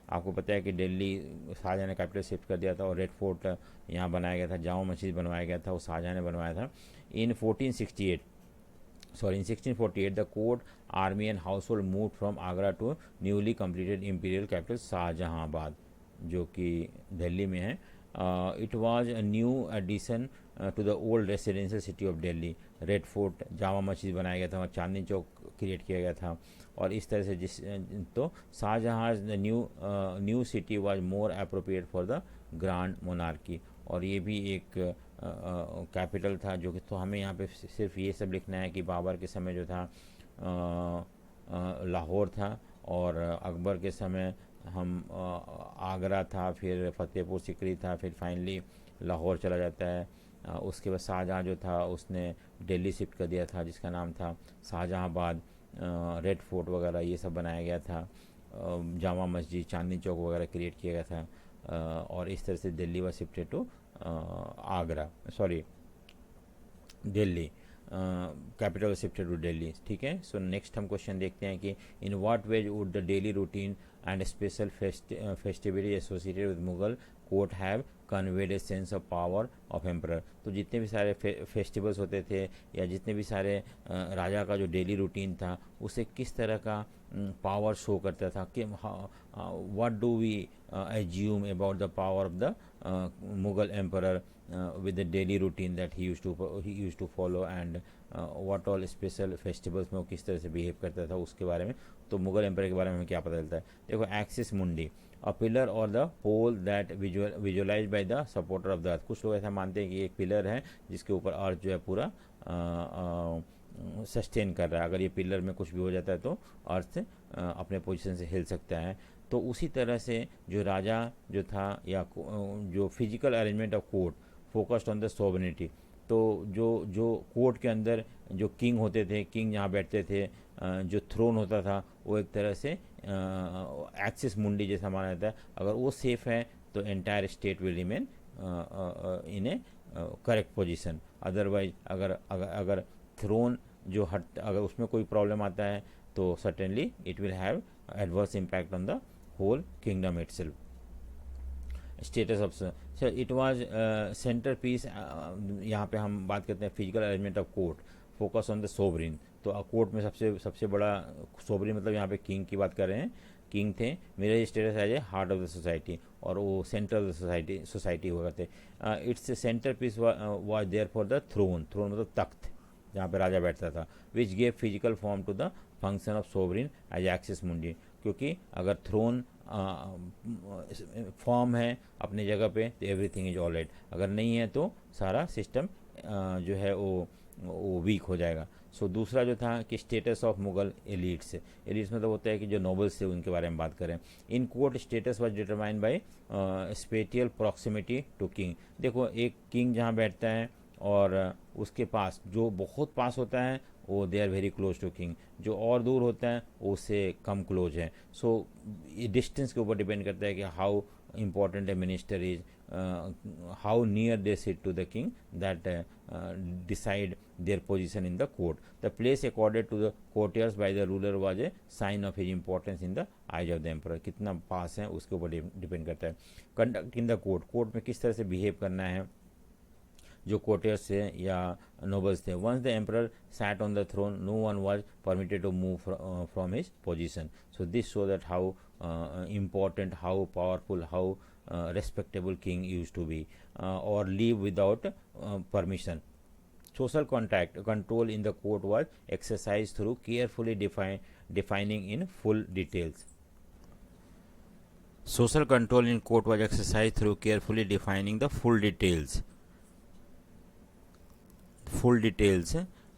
आपको पता है कि दिल्ली शाहजहाँ ने कैपिटल शिफ्ट कर दिया था, और रेड फोर्ट यहाँ बनाया गया था, जामा मस्जिद बनवाया गया था, वो शाहजहाँ ने बनवाया था। In 1648 the court army and household move from Agra to newly completed imperial capital Shahjahanabad, जो कि दिल्ली में है। It was a new addition to the old residential city of Delhi. Red Fort, Jama Masjid बनाया गया था, वहाँ चांदनी चौक क्रिएट किया गया था, और इस तरह से तो Shahjahan new city was more appropriate for the grand monarchy. और ये भी एक कैपिटल था जो कि, तो हमें यहाँ पे सिर्फ ये सब लिखना है कि बाबर के समय जो था लाहौर था, और अकबर के समय हम आगरा था, फिर फतेहपुर सिकरी था, फिर फाइनली लाहौर चला जाता है। उसके बाद शाहजहाँ जो था उसने दिल्ली शिफ्ट कर दिया था, जिसका नाम था शाहजहाँबाद। रेड फोर्ट वगैरह ये सब बनाया गया था, जामा मस्जिद, चांदनी चौक वगैरह क्रिएट किया गया था, और इस तरह से दिल्ली व shifted to Delhi. Capital shifted to Delhi, ठीक है। सो नेक्स्ट हम क्वेश्चन देखते हैं कि in what ways would the daily routine and special festivity associated with Mughal court have conveyed a sense of power of emperor. तो जितने भी सारे फेस्टिवल्स होते थे या जितने भी सारे राजा का जो डेली रूटीन था उसे किस तरह का पावर शो करता था कि what do we assume about the power of the Mughal emperor with the daily routine that he used to follow and what all special festivals में वो किस तरह से बिहेव करता था उसके बारे में। तो मुगल एम्पायर के बारे में हमें क्या पता चलता है, देखो एक्सिस मुंडी अ पिलर और the pole that visualize by the supporter of the earth. कुछ लोग ऐसा मानते हैं कि एक पिलर है जिसके ऊपर अर्थ जो है पूरा सस्टेन कर रहा है, अगर ये पिलर में कुछ भी हो जाता है तो अर्थ अपने पोजीशन से हिल सकता है। तो उसी तरह से जो राजा जो था या जो physical arrangement of court focused on the sovereignty. तो जो कोर्ट के अंदर जो किंग होते थे, किंग जहाँ बैठते थे, जो थ्रोन होता था वो एक तरह से एक्सिस मुंडी जैसा माना जाता है। अगर वो सेफ है तो entire state will remain in a correct position. Otherwise अगर थ्रोन जो अगर उसमें कोई प्रॉब्लम आता है तो certainly it will have adverse impact on the whole kingdom itself. Status of sir it was centre piece. यहाँ पे हम बात करते हैं physical arrangement of court focus on the sovereign. तो कोर्ट में सबसे बड़ा सोवरिन मतलब यहाँ पे किंग की बात कर रहे हैं, किंग थे। मेरा status as a heart of the society और वो सेंटर ऑफ द सोसाइटी हुआ करते। Its centre piece was there for the throne मतलब तख्त जहाँ पे राजा बैठता था, which gave physical form to the function of sovereign as axis mundi. क्योंकि अगर थ्रोन फॉर्म है अपनी जगह पे तो एवरीथिंग इज ऑल राइट, अगर नहीं है तो सारा सिस्टम जो है वो वीक हो जाएगा। सो दूसरा जो था कि स्टेटस ऑफ मुगल एलिट्स मतलब होता है कि जो नोबल्स थे उनके बारे में बात करें। In court status was determined by spatial proximity to king. देखो एक किंग जहाँ बैठता है और उसके पास जो बहुत पास होता है वो they are very close to king, जो और दूर होता है वो उससे कम क्लोज है। सो ये डिस्टेंस के ऊपर डिपेंड करता है कि how important a minister is, how near they sit to the king, that decide their position in the court. The place accorded to the courtiers by the ruler was a sign of his importance in the eyes of the emperor. कितना पास है उसके ऊपर depend करता है। Conduct in the court में किस तरह से बिहेव करना है जो कोर्टियर्स थे या नोबल्स थे। Once the emperor sat on the throne no one was permitted to move from his position. So this show that how important, how powerful, how respectable king used to be, or leave without permission. Social control in the court was exercised through carefully defining in full details. Social control in court was exercised through carefully defining the full details.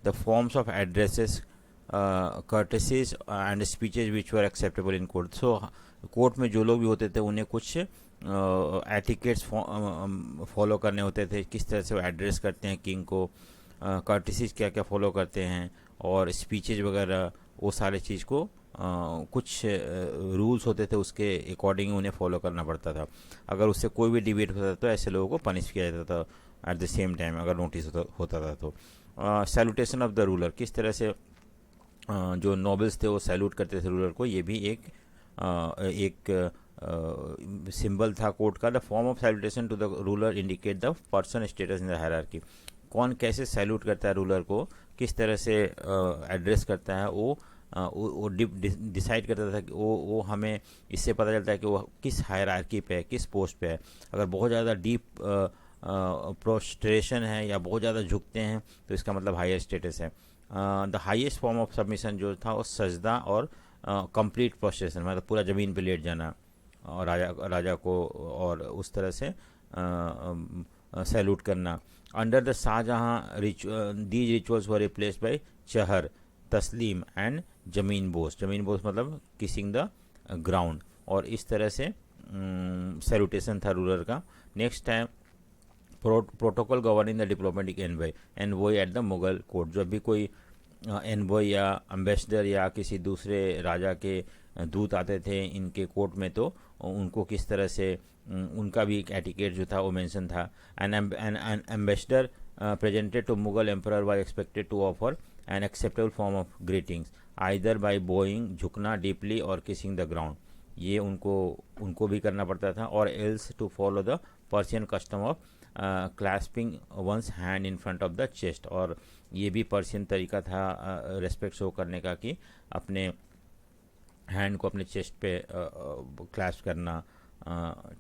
The forms of addresses, courtesies and speeches which were acceptable in court. So court में जो लोग भी होते थे उन्हें कुछ etiquettes follow करने होते थे, किस तरह से वो एड्रेस करते हैं किंग को, कर्टिसीज क्या क्या फॉलो करते हैं, और स्पीचेज वगैरह वो सारे चीज़ को कुछ रूल्स होते थे उसके अकॉर्डिंग उन्हें फॉलो करना पड़ता था। अगर उससे कोई भी डिबेट होता था तो ऐसे लोगों को पनिश किया जाता था एट द सेम टाइम अगर नोटिस होता था तो। सैल्यूटेशन ऑफ द रूलर, किस तरह से जो नोबल्स थे वो सैल्यूट करते थे रूलर को, ये भी एक सिंबल था कोर्ट का। The form of salutation to the ruler indicate the person status in the hierarchy. कौन कैसे सैल्यूट करता है रूलर को, किस तरह से एड्रेस करता है, वो डिसाइड करता था कि वो हमें इससे पता चलता है कि वो किस हायरार्की पे है, किस पोस्ट पे है। अगर बहुत ज़्यादा डीप प्रोस्ट्रेशन है या बहुत ज़्यादा झुकते हैं तो इसका मतलब हायर स्टेटस है। The highest form of submission जो था वो सजदा और कंप्लीट प्रोस्ट्रेशन मतलब पूरा ज़मीन पे लेट जाना और राजा को और उस तरह से सैल्यूट करना। Under the Shahjahan these rituals were replaced by चहर, तस्लीम एंड जमीन बोस मतलब किसिंग द ग्राउंड, और इस तरह से सैल्यूटेशन था रूलर का। Next time protocol governing the diplomatic envoy at the Mughal court. जब भी कोई एनवॉय या एम्बेसडर या किसी दूसरे राजा के दूत आते थे इनके कोर्ट में तो उनको किस तरह से उनका भी एक एटिकेट जो था वो मेंशन था। N ambassador presented to Mughal emperor was expected to offer an acceptable form of greetings, either by bowing, झुकना deeply or kissing the ground. ये उनको भी करना पड़ता था, और else to follow the Persian custom of clasping one's hand in front of the chest. और ये भी पर्शियन तरीका था रेस्पेक्ट शो करने का कि अपने हैंड को अपने चेस्ट पे क्लैस्प करना.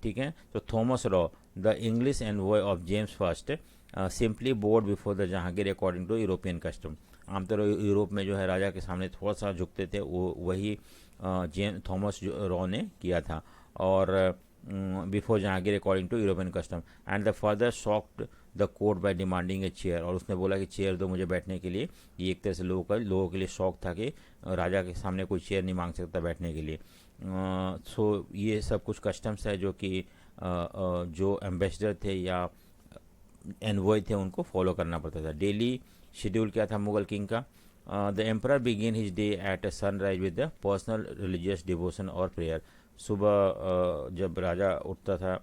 ठीक है. तो Thomas Roe, the English envoy of James first, simply bowed before the Jahangir according to European custom. आमतौर पर यूरोप में जो है राजा के सामने थोड़ा सा झुकते थे, वो वही थॉमस रॉ ने किया था. और before Jahangir according to European custom, and the further shocked the court by demanding a chair. और उसने बोला कि चेयर दो मुझे बैठने के लिए. ये एक तरह से लोगों के लिए शौक था कि राजा के सामने कोई चेयर नहीं मांग सकता बैठने के लिए. सो ये सब कुछ कस्टम्स है जो कि जो एम्बेसडर थे या एनवॉय थे उनको फॉलो करना पड़ता था. डेली शेड्यूल क्या था मुगल किंग का? The emperor begin his day at sunrise with the personal religious devotion और प्रेयर. सुबह जब राजा उठता था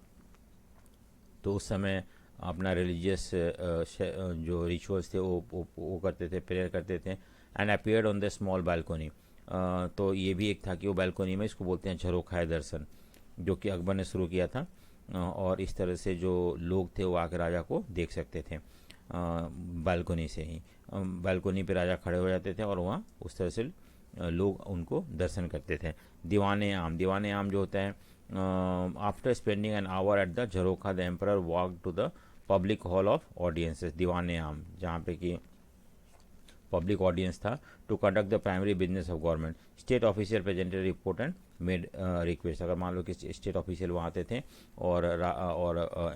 तो उस समय अपना रिलीजियस जो रिचुअल्स थे वो करते थे, प्रेयर करते थे. And appeared on the small balcony. तो ये भी एक था कि वो बालकोनी में, इसको बोलते हैं झरोखाए दर्शन, जो कि अकबर ने शुरू किया था. और इस तरह से जो लोग थे वो आकर राजा को देख सकते थे बालकोनी से ही. बालकोनी पे राजा खड़े हो जाते थे और वहाँ उस तरह से लोग उनको दर्शन करते थे. दीवाने आम जो होता है, after spending an hour at the jharokha the emperor walk to the public hall of audiences. Diwan-e Aam जहाँ पे कि पब्लिक ऑडियंस था, to conduct the primary business of government. State official presented report and made request. अगर मान लो कि state official वहाँ आते थे और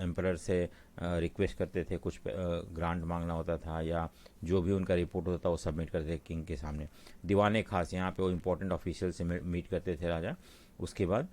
एम्परर से रिक्वेस्ट करते थे, कुछ ग्रांट मांगना होता था या जो भी उनका रिपोर्ट होता था वो सबमिट करते थे किंग के सामने. दीवाने खास, यहाँ पे वो इंपॉर्टेंट ऑफिशियल से मीट करते थे राजा. उसके बाद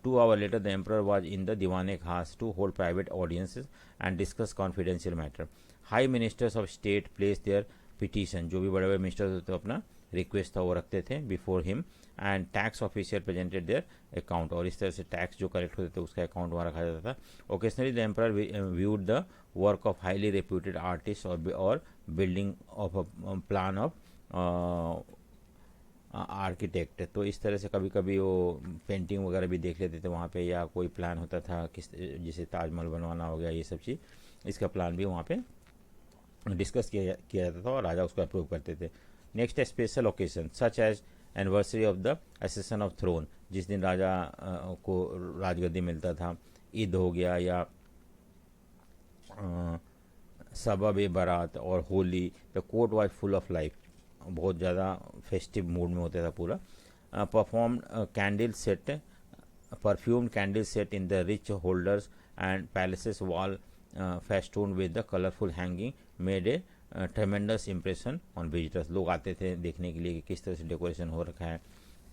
2 hour later the emperor was in the Diwane Khas to hold private audiences and discuss confidential matter. High ministers of state place their petition. जो भी बड़े बड़े मिनिस्टर्स होते अपना रिक्वेस्ट था वो रखते थे before him. And tax officer presented their account. और इस तरह से टैक्स जो कलेक्ट होते थे उसका अकाउंट वहाँ रखा जाता था. Occasionally the emperor viewed the work of highly reputed artist और building of plan of architect. तो इस तरह से कभी कभी वो पेंटिंग वगैरह भी देख लेते थे वहाँ पे, या कोई प्लान होता था किस जैसे ताजमहल बनवाना हो गया, ये सब चीज़, इसका प्लान भी वहाँ पे डिस्कस किया जाता था और राजा उसको अप्रूव करते थे. नेक्स्ट है special occasion such as anniversary of the accession of throne. जिस दिन राजा को राजगद्दी मिलता था, ईद हो गया या सबब बारात और Holi. The court was full of life. बहुत ज़्यादा फेस्टिव मूड में होता था पूरा. Perform candle set, perfumed candle set in the rich holders and palaces wall festoon with the colourful hanging made a ट्रेमेंडस impression on visitors. लोग आते थे देखने के लिए कि किस तरह से डेकोरेशन हो रखा है.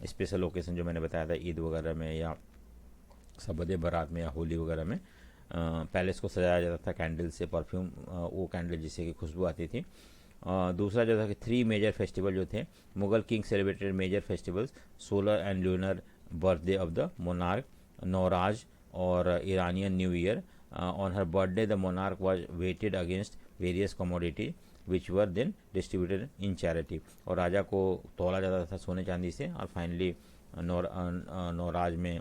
स्पेशल ओकेजन जो मैंने बताया था ईद वगैरह में या सबद बारात में या होली वगैरह में, पैलेस को सजाया जाता था कैंडल से. परफ्यूम वो कैंडल जिससे कि खुशबू आती थी. दूसरा जो था कि 3 मेजर फेस्टिवल जो थे, Mughal king celebrated major festivals, solar and lunar birthday of the monarch, Nowruz और Iranian new year. On her birthday the monarch was weighted against various commodity which were then distributed in charity. और राजा को तोला जाता था सोने चांदी से, और फाइनली नौराज में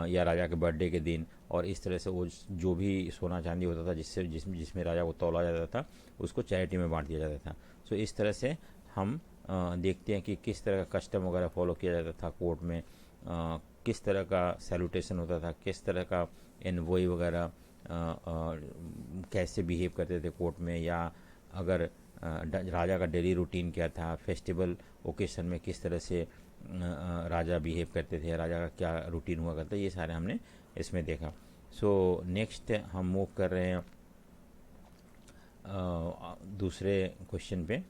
या राजा के बर्थडे के दिन, और इस तरह से वो जो भी सोना चांदी होता था जिसमें राजा को तौला जाता था उसको चैरिटी में बांट दिया जाता था. सो इस तरह से हम देखते हैं कि किस तरह का कस्टम वगैरह फॉलो किया जाता था कोर्ट में, किस तरह का सैल्यूटेशन होता था, किस तरह का एनवॉय वगैरह कैसे बिहेव करते थे कोर्ट में, या अगर राजा का डेली रूटीन क्या था, फेस्टिवल ओकेशन में किस तरह से राजा बिहेव करते थे, राजा का क्या रूटीन हुआ करता, ये सारे हमने इसमें देखा. सो नेक्स्ट हम मूव कर रहे हैं दूसरे क्वेश्चन पे.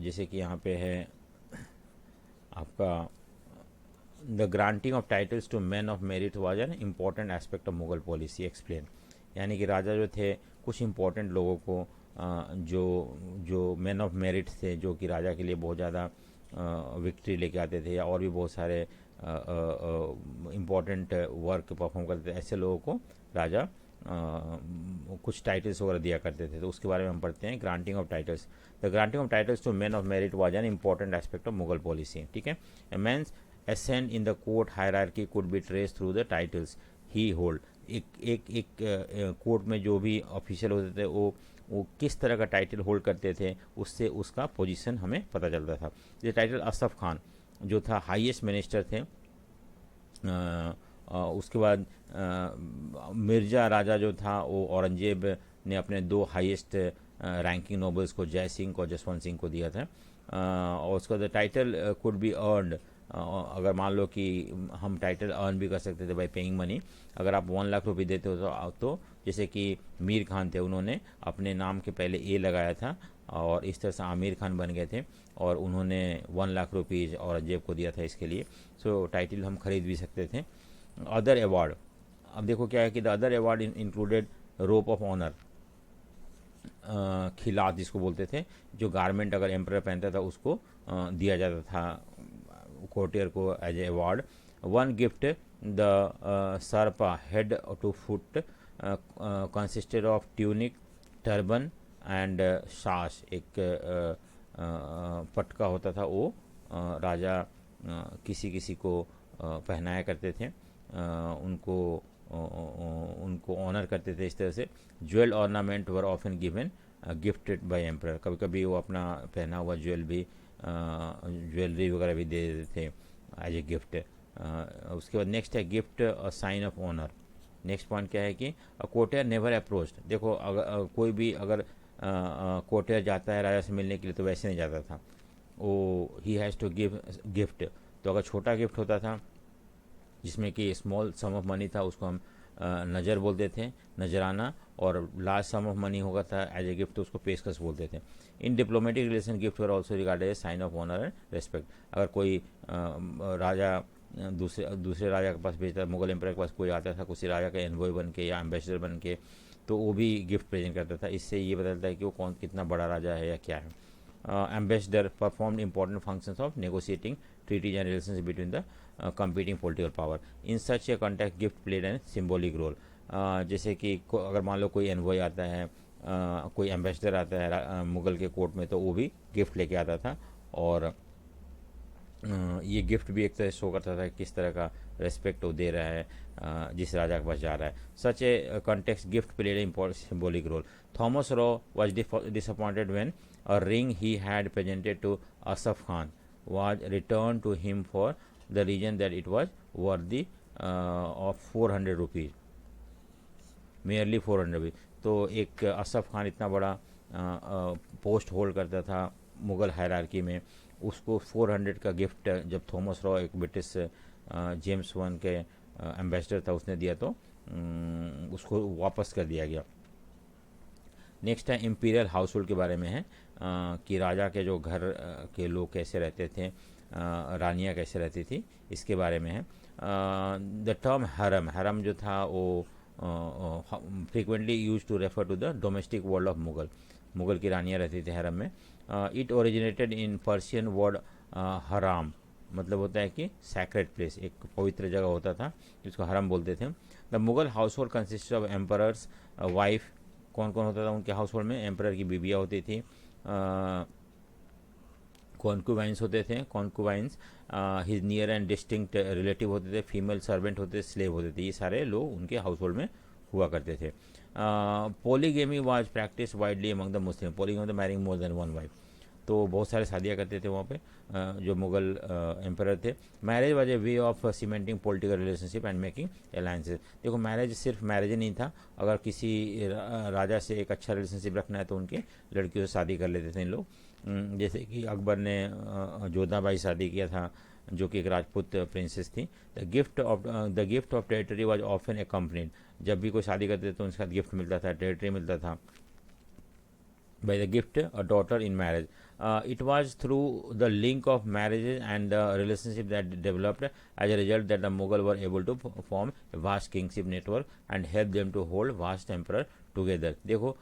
जैसे कि यहाँ पे है आपका the granting of titles to man of merit was an important aspect of Mughal policy explain. यानी कि राजा जो थे कुछ इम्पॉर्टेंट लोगों को जो मैन ऑफ मेरिट थे, जो कि राजा के लिए बहुत ज़्यादा विक्ट्री लेके आते थे या और भी बहुत सारे इम्पॉर्टेंट वर्क परफॉर्म करते थे, ऐसे लोगों को राजा कुछ टाइटल्स वगैरह दिया करते थे, तो उसके बारे में हम पढ़ते हैं। Granting of titles, the granting of titles to men of merit was an important aspect of Mughal policy. ठीक है, a man's ascent in the court hierarchy could be traced through the titles he hold। एक court में जो भी official होते थे वो किस तरह का टाइटल होल्ड करते थे, उससे उसका पोजीशन हमें पता चलता था। ये टाइटल असफ खान जो था हाईएस्ट मिनिस्टर थे। उसके बाद मिर्ज़ा राजा जो था वो औरंगजेब ने अपने दो हाईएस्ट रैंकिंग नोबल्स को, जय सिंह को, जसवंत सिंह को दिया था। और उसका the title could be earned, अगर मान लो कि हम टाइटल अर्न भी कर सकते थे बाई पेइंग मनी। अगर आप 1 लाख रुपये देते हो तो जैसे कि मीर खान थे, उन्होंने अपने नाम के पहले ए लगाया था और इस तरह से आमिर खान बन गए थे और उन्होंने 1 लाख रुपीज़ औरंगजेब को दिया था इसके लिए। सो टाइटल हम खरीद भी सकते थे। अदर अवार्ड, अब देखो क्या है कि the other award included robe of honour, khilat जिसको बोलते थे, जो गारमेंट अगर एम्परर पहनता था उसको दिया जाता था कोर्टियर को as a award. One gift the sarapa head to foot consisted of tunic, turban and sash, एक पटका होता था वो राजा किसी किसी को पहनाया करते थे, उनको ऑनर करते थे इस तरह से। Jewel ornament were often given gifted bye emperor, कभी कभी वो अपना पहना हुआ ज्वेलरी वगैरह भी दे देते थे एज ए गिफ्ट। उसके बाद नेक्स्ट है gift a sign of honour. Next point क्या है कि कोर्टियर नेवर अप्रोच्ड, देखो अगर कोई भी अगर कोर्टियर जाता है राजा से मिलने के लिए तो वैसे नहीं जाता था, वो ही हैज़ टू गिव गिफ्ट। तो अगर छोटा गिफ्ट होता था जिसमें कि स्मॉल सम ऑफ मनी था उसको हम नज़र बोलते थे, नजराना, और लार्ज सम ऑफ मनी होगा था एज ए गिफ्ट तो उसको पेशकश बोलते थे। In diplomatic relation gift were also regarded as sign of honour and respect. अगर कोई राजा दूसरे राजा के पास भेजता, मुगल एम्पायर के पास कोई आता था किसी राजा का एनवॉय बन के या एम्बेसडर बन के, तो वो भी गिफ्ट प्रेजेंट करता था। इससे ये बदलता है कि वो कौन कितना बड़ा राजा है या क्या है। Ambassador performed important functions of negotiating treaties and relations between the competing political power. In such a context, gift played a symbolic role. जैसे कि अगर मान लो कोई एनवॉय आता है, कोई एम्बेसडर आता है मुगल के कोर्ट में, तो वो भी गिफ्ट लेके आता था और ये गिफ्ट भी एक तरह शो करता था किस तरह का रेस्पेक्ट वो दे रहा है जिस राजा के पास जा रहा है। Such a context gift played a important symbolic role. Thomas Roe was disappointed when a ring he had presented to Asaf Khan was returned to him for the reason that it was worthy of 400 rupees, merely 400 rupees। तो एक असफ खान इतना बड़ा post hold करता था Mughal hierarchy में, उसको 400 का gift जब थॉमस रॉ एक ब्रिटिश जेम्स वन के एम्बेसडर था उसने दिया तो उसको वापस कर दिया गया। नेक्स्ट है इम्पीरियल हाउस होल्ड के बारे में है कि राजा के जो घर के लोग कैसे रहते थे, रानियाँ कैसे रहती थी, इसके बारे में है। द टर्म हरम, हरम जो था वो frequently use to refer to the domestic world of Mughal की रानियाँ रहती थी हरम में। It originated in Persian word haram, मतलब होता है कि सैक्रेड प्लेस, एक पवित्र जगह होता था जिसको हरम बोलते थे। The Mughal house hold consist of emperors wife, कौन कौन होता था उनके हाउस होल्ड में, एम्परर की बीबियाँ होती थी, कॉन्क्यूबाइंस होते थे, concubines his near and distinct relative होते थे, फीमेल सर्वेंट होते थे, स्लेव होते थे, ये सारे लोग उनके हाउस होल्ड में हुआ करते थे। Polygamy was practice widely among the Muslim, polygamy मतलब marrying more than one wife, तो बहुत सारे शादियाँ करते थे वहाँ पे जो मुगल एम्परर थे। Marriage was a way of cementing political relationship and making alliances. देखो मैरिज सिर्फ मैरिज नहीं था, अगर किसी राजा से एक अच्छा रिलेशनशिप रखना है तो उनके लड़कियों से शादी कर लेते थे इन लोग। जैसे कि अकबर ने जोधाबाई शादी किया था जो कि एक राजपूत प्रिंसेस थी। The gift of territory was often accompanied, जब भी कोई शादी करते थे तो उनके साथ गिफ्ट मिलता था, टेरिटरी मिलता था। by the gift a daughter in marriage. It was through the link of marriages and the relationship that developed as a result that the Mughal were able to form a vast kingship network and help them to hold vast emperor together. देखो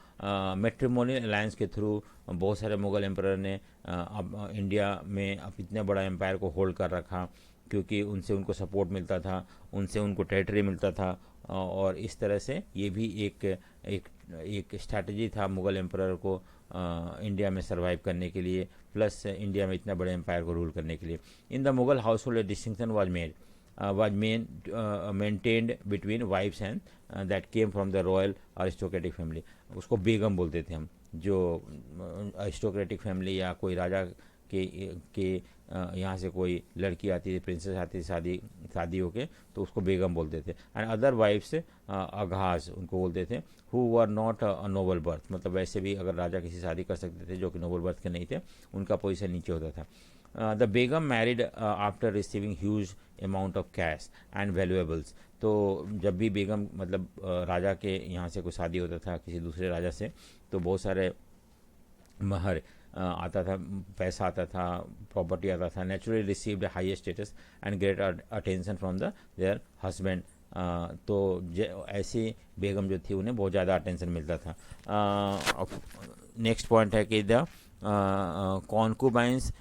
matrimonial alliance के through बहुत सारे Mughal emperor ने अब India में अब इतने बड़ा एम्पायर को होल्ड कर रखा क्योंकि उनसे उनको सपोर्ट मिलता था, उनसे उनको टेरिटरी मिलता था, और इस तरह से ये भी एक स्ट्रैटेजी था मुग़ल एम्परर को इंडिया में सर्वाइव करने के लिए, प्लस इंडिया में इतना बड़े एम्पायर को रूल करने के लिए। In the Mughal house hold distinction was maintained between wives and that came from the royal aristocratic family। उसको बेगम बोलते थे हम, जो अरिस्टोक्रेटिक फैमिली या कोई राजा के यहाँ से कोई लड़की आती थी, प्रिंसेस आती थी शादी होके, तो उसको बेगम बोलते थे। एंड अदर वाइफ्स अघाज उनको बोलते थे, who were not a noble birth, मतलब वैसे भी अगर राजा किसी शादी कर सकते थे जो कि नोबल बर्थ के नहीं थे, उनका पोजीशन नीचे होता था। The Begum married after receiving huge amount of cash and valuables. तो जब भी बेगम मतलब राजा के यहाँ से कोई शादी होता था किसी दूसरे राजा से, तो बहुत सारे महर आता था, पैसा आता था, प्रॉपर्टी आता था। Naturally received high status and great attention from the there husband. तो ऐसी बेगम जो थी उन्हें बहुत ज़्यादा अटेंशन मिलता था। नेक्स्ट पॉइंट है कि द कॉन्कुबाइंस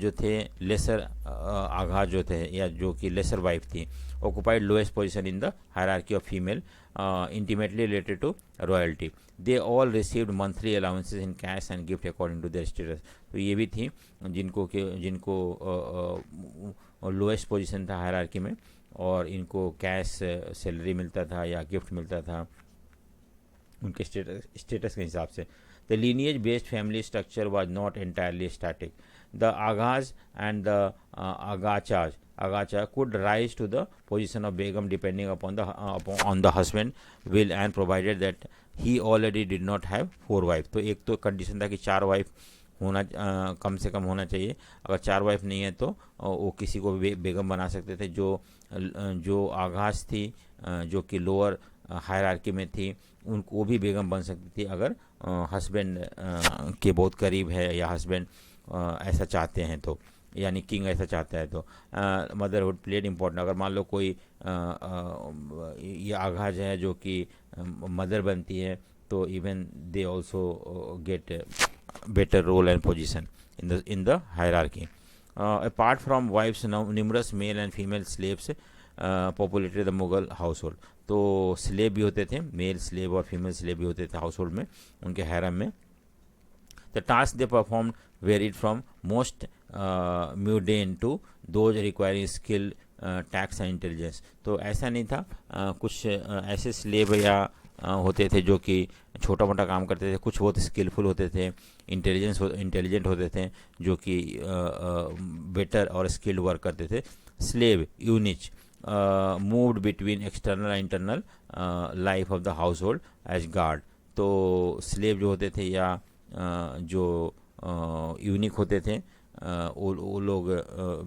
जो थे लेसर आघा जो थे या जो कि लेसर वाइफ थी, occupied lowest position in the hierarchy of female intimately related to royalty. They all received monthly allowances in cash and gift according to their status. तो ये भी थी जिनको लोएस्ट पोजीशन था हायरार्की में, और इनको कैश सैलरी मिलता था या गिफ्ट मिलता था उनके स्टेटस के हिसाब से। The lineage based family structure was not entirely static. The Aghas and the Agacha could rise to the position of Begum depending upon the husband will and provided that he already did not have 4 wives। तो एक तो condition था कि 4 wife होना कम से कम होना चाहिए। अगर 4 वाइफ नहीं है तो वो किसी को बेगम बना सकते थे। जो आगाज थी जो कि लोअर हायरार्की में थी, उनको भी बेगम बन सकती थी अगर हस्बैंड के बहुत करीब है या हस्बैंड ऐसा चाहते हैं तो, यानी किंग ऐसा चाहता है तो। Motherhood played important. अगर मान लो कोई ये आगाज है जो कि मदर बनती है, तो even they also get better role and position in the hierarchy। Apart from wives, now numerous male and female slaves populated the Mughal household। तो स्लेब भी होते थे, मेल स्लेब और फीमेल स्लेब भी होते थे हाउस होल्ड में, उनके हैरम में। The task they perform varied from most म्यूडेन to those requiring skill, tact and intelligence. तो ऐसा नहीं था, कुछ ऐसे स्लेब या होते थे जो कि छोटा मोटा काम करते थे, कुछ बहुत स्किलफुल होते थे, इंटेलिजेंट होते थे, जो कि बेटर और स्किल्ड वर्क करते थे। Slave eunuch moved between external and internal life of the household as guard. तो स्लेव जो होते थे या जो यूनिक होते थे, वो लोग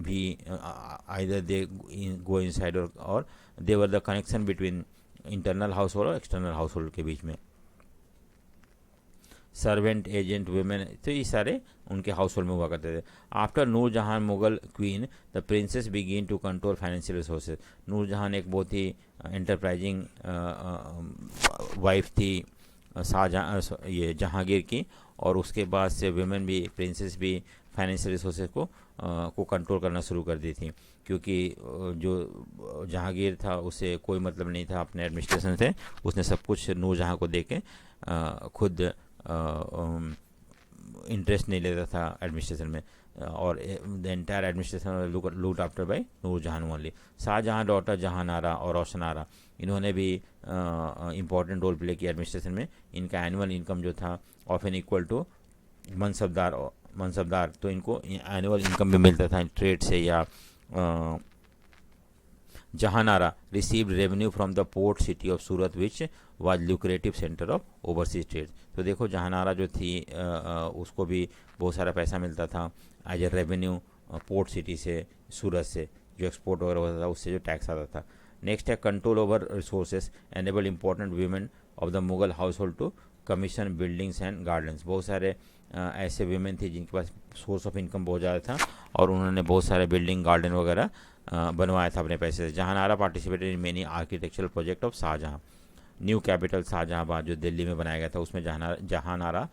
भी आइदर दे गो इनसाइड और they were the connection between internal household और एक्सटर्नल हाउस होल्ड के बीच में। सर्वेंट, एजेंट, वुमेन, तो ये सारे उनके हाउस होल्ड में हुआ करते थे। After Nurjahan Mughal queen the princess begin to control financial resources. Nurjahan एक बहुत ही एंटरप्राइजिंग वाइफ थी ये जहांगीर की, और उसके बाद से वुमेन भी, प्रिंसेस भी फाइनेंशियल रिसोर्सेज को कंट्रोल करना शुरू कर दी थी, क्योंकि जो जहांगीर था उसे कोई मतलब नहीं था अपने एडमिनिस्ट्रेशन से, उसने सब कुछ नूरजहां को देके खुद इंटरेस्ट नहीं लेता था एडमिनिस्ट्रेशन में, और the entire administration looked after by Nurjahan only. Shahjahan daughter Jahanara और रोशनारा, इन्होंने भी इम्पॉर्टेंट रोल प्ले किया एडमिनिस्ट्रेशन में। इनका एनुअल इनकम जो था ऑफन इक्वल टू मनसबदार, तो इनको एनुअल इनकम भी मिलता था ट्रेड से या Jahanara received revenue from the port city of Surat which was lucrative centre of overseas trade. तो देखो जहानारा जो थी उसको भी बहुत सारा पैसा मिलता था as a revenue port city से, सूरत से जो एक्सपोर्ट वगैरह होता था उससे जो टैक्स आता था। नेक्स्ट है control over resources enable important women of the Mughal household to commission buildings and gardens. बहुत सारे ऐसे वीमेन थी जिनके पास सोर्स ऑफ इनकम बहुत ज़्यादा था, और उन्होंने बहुत सारे बिल्डिंग गार्डन वगैरह बनवाया था अपने पैसे से। Jahanara participated in many architectural project of Shahjahan. New capital Shahjahanabad जो दिल्ली में बनाया गया था, उसमें जहानारा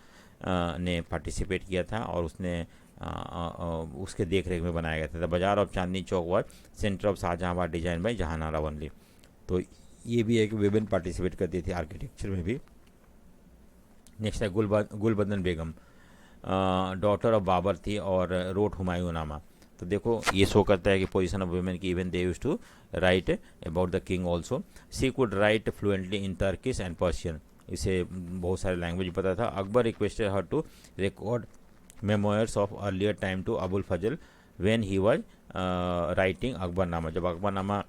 ने पार्टिसिपेट किया था, और उसने उसके देख रेख में बनाया गया था। द बाजार of Chandni Chowk was centre of Shahjahanabad design by Jahanara only. तो ये भी एक विमेन पार्टिसिपेट करती थी आर्किटेक्चर में भी। नेक्स्ट है गुलबदन बेगम, डॉटर ऑफ बाबर थी और रोट हुमायूं नामा। तो देखो ये शो करता है कि पोजीशन ऑफ वुमेन की, even they used to write about the king also. She could write fluently in Turkish and Persian, इसे बहुत सारे लैंग्वेज पता था। Akbar requested her to record memoirs of earlier time to Abul Fazl when he was writing Akbarnama. जब अकबरनामा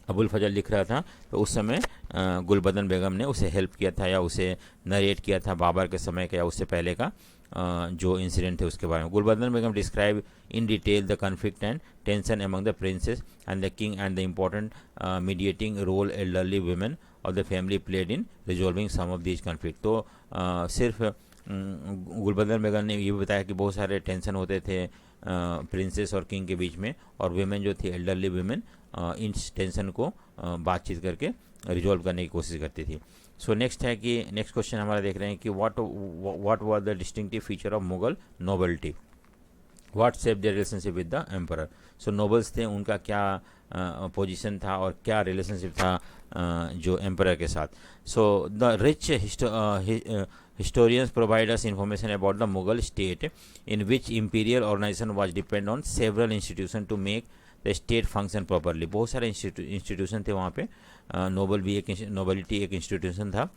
अबुल फजल लिख रहा था तो उस समय गुलबदन बेगम ने उसे हेल्प किया था या उसे नरेट किया था बाबर के समय का या उससे पहले का जो इंसिडेंट थे उसके बारे में। Gulbadan Begum describe in detail the conflict and tension among the princes and the king and the important mediating role elderly women of the family played in resolving some of these conflict. तो सिर्फ गुलबदन बेगम ने ये भी बताया कि बहुत सारे टेंशन होते थे प्रिंसेस और किंग के बीच में, और वुमेन जो थी एल्डरली वुमेन इन टेंशन को बातचीत करके रिजॉल्व करने की कोशिश करती थी। सो नेक्स्ट है कि नेक्स्ट क्वेश्चन हमारा देख रहे हैं कि what was the distinctive feature of Mughal nobility, what shape their relationship with the emperor. So nobles थे, उनका क्या पोजीशन था और क्या रिलेशनशिप था जो एम्परर के साथ। So the rich historians provide us information about the Mughal state in which imperial organization was depend on several institutions to make the state function properly। बहुत सारे इंस्टीट्यूशन थे वहाँ पे। नोबलिटी एक इंस्टीट्यूशन था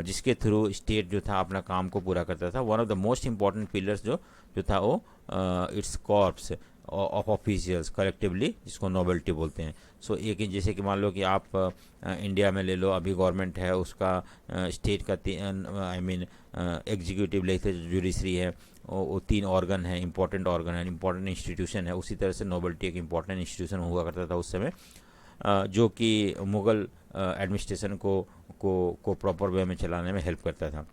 जिसके थ्रू स्टेट जो था अपना काम को पूरा करता था। One of the most important pillars जो था वो it's corps of officials collectively, जिसको नोबलिटी बोलते हैं। सो एक जैसे कि मान लो कि आप इंडिया में ले लो, अभी गवर्नमेंट है उसका स्टेट का I mean executive legislature judiciary है, वो 3 ऑर्गन है, इंपॉर्टेंट ऑर्गन है, इंपॉर्टेंट इंस्टीट्यूशन है। उसी तरह से नोबलिटी एक इंपॉर्टेंट इंस्टीट्यूशन हुआ करता था उस समय, जो कि मुगल एडमिनिस्ट्रेशन को प्रॉपर वे में चलाने में हेल्प करता था।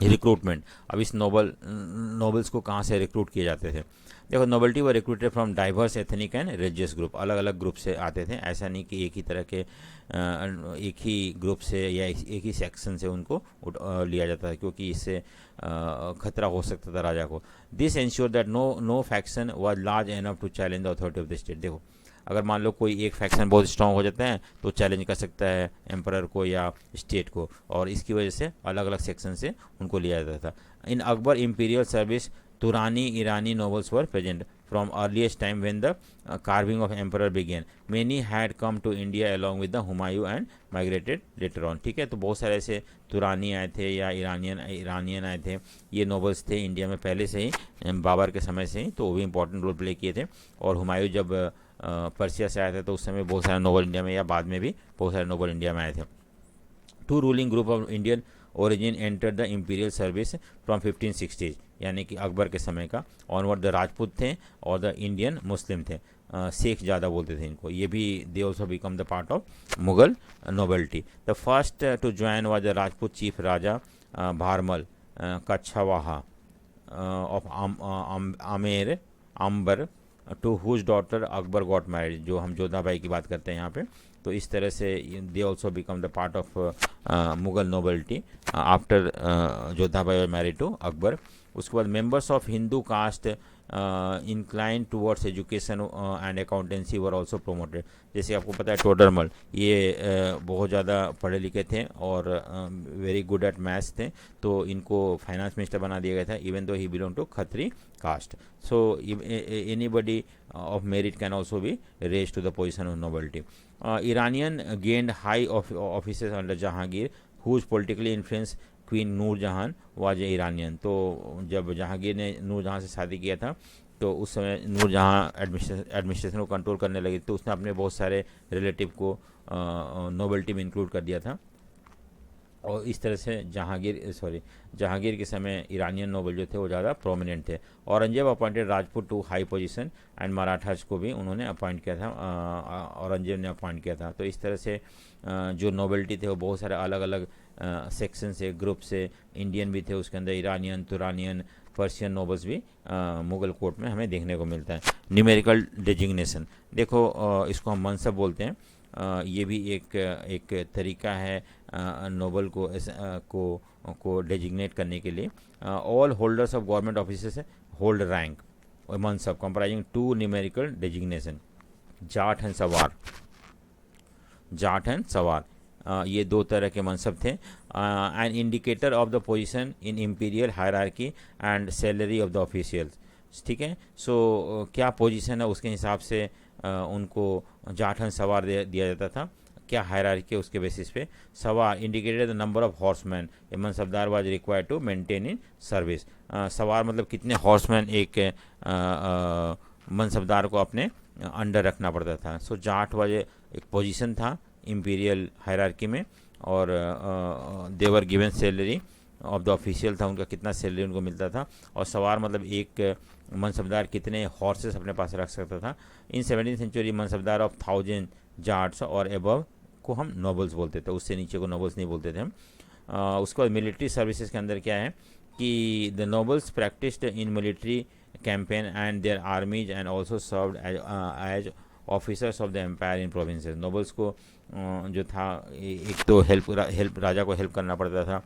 रिक्रूटमेंट, अब इस नोबल्स को कहाँ से रिक्रूट किए जाते थे। देखो, nobility were recruited from diverse ethnic and religious group, अलग अलग ग्रुप से आते थे। ऐसा नहीं कि एक ही तरह के एक ही ग्रुप से या एक ही सेक्शन से उनको लिया जाता था, क्योंकि इससे खतरा हो सकता था राजा को। This ensure that no faction was large enough to challenge the authority of the state. देखो, अगर मान लो कोई एक फैक्शन बहुत स्ट्रांग हो जाता है तो चैलेंज कर सकता है एम्परर को या स्टेट को, और इसकी वजह से अलग अलग सेक्शन से उनको लिया जाता था। In Akbar imperial service Turani Irani nobles were present from earliest time when the carving of emperor began. Many had come to India along with the Humayun and migrated later on. ठीक है, तो बहुत सारे ऐसे तुरानी आए थे या ईरानियन आए थे, ये नोबल्स थे इंडिया में पहले से ही, बाबर के समय से ही, तो वो भी इंपॉर्टेंट रोल प्ले किए थे। और हुमायूं जब पर्सिया से आया था तो उस समय बहुत सारे नोबल इंडिया में, या बाद में भी बहुत सारे नोबल इंडिया में आए थे। 2 ruling group of Indian origin enter the imperial service from 1560, यानी कि अकबर के समय का ऑनवर्ड द राजपूत थे और द इंडियन मुस्लिम थे। शेख ज़्यादा बोलते थे इनको, ये भी they also become the part of Mughal nobility. The first to join was the Rajput chief Raja Bharmal Kachhwaha of Amer Amber to whose daughter Akbar got married, जो हम जोधा बाई की बात करते हैं यहाँ पे। तो इस तरह से they also become the part of Mughal nobility after Jodha Bai married to Akbar. उसके बाद members of Hindu caste incline towards education and accountancy were also promoted. जैसे आपको पता है टोडरमल ये बहुत ज़्यादा पढ़े लिखे थे और वेरी गुड एट मैथ्स थे, तो इनको फाइनेंस मिनिस्टर बना दिया गया था, even though he belong to Khatri caste. So anybody of merit can also be raised to the position of nobility. Iranian gained high offices under Jahangir, whose politically influenced Queen Noor Jahan was Iranian. तो जब जहांगीर ने नूर जहाँ से शादी किया था तो उस समय नूर जहाँ एडमिनिस्ट्रेशन को कंट्रोल करने लगी, तो उसने अपने बहुत सारे रिलेटिव को नोबलिटी में इंक्लूड कर दिया था। और इस तरह से जहांगीर के समय ईरानियन नोबल जो थे वो ज़्यादा प्रोमिनेंट थे। Aurangzeb appointed Rajput to high position and Marathas को भी उन्होंने अपॉइंट किया था, औरंगजेब ने अपॉइंट किया था। तो इस तरह से जो नोबलिटी थे वो बहुत सारे अलग अलग सेक्शन से, ग्रुप से, इंडियन भी थे उसके अंदर, ईरानियन, तुरानियन, पर्शियन नोबल्स भी मुगल कोर्ट में हमें देखने को मिलता है। न्यूमेरिकल डेजिग्नेशन, देखो इसको हम मनसब बोलते हैं, ये भी एक तरीका है नोबल को डेजिग्नेट करने के लिए। All holders of government offices hold rank or mansab comprising two numerical designation, Jat and सवार। जाट एंड सवार ये दो तरह के मनसब थे। An indicator of the position in imperial hierarchy and salary of the officials. ठीक है, सो क्या पोजीशन है उसके हिसाब से उनको जाट एंड सवार दिया जाता था। क्या हायरार्की है उसके बेसिस पे। Sawar indicated the number of horseman a mansabdar was required to maintain in service. सवार मतलब कितने हॉर्समैन एक मनसबदार को अपने अंडर रखना पड़ता था। सो जाट वाज एक पोजीशन था इम्पीरियल हायरार्की में, और they were given salary of the official था, उनका कितना सैलरी उनको मिलता था। और सवार मतलब एक मनसबदार कितने हॉर्सेस अपने पास रख सकता था। इन 17वीं सेंचुरी मनसबदार ऑफ 1000 जाट्स और एबव को हम नोबल्स बोलते थे, उससे नीचे को नोबल्स नहीं बोलते थे हम। उसके बाद मिलिट्री सर्विसेज के अंदर क्या है कि the nobles practised in military campaign and their armies and also served as officers of the empire in provinces. Nobles को जो था एक तो हेल्प राजा को हेल्प करना पड़ता था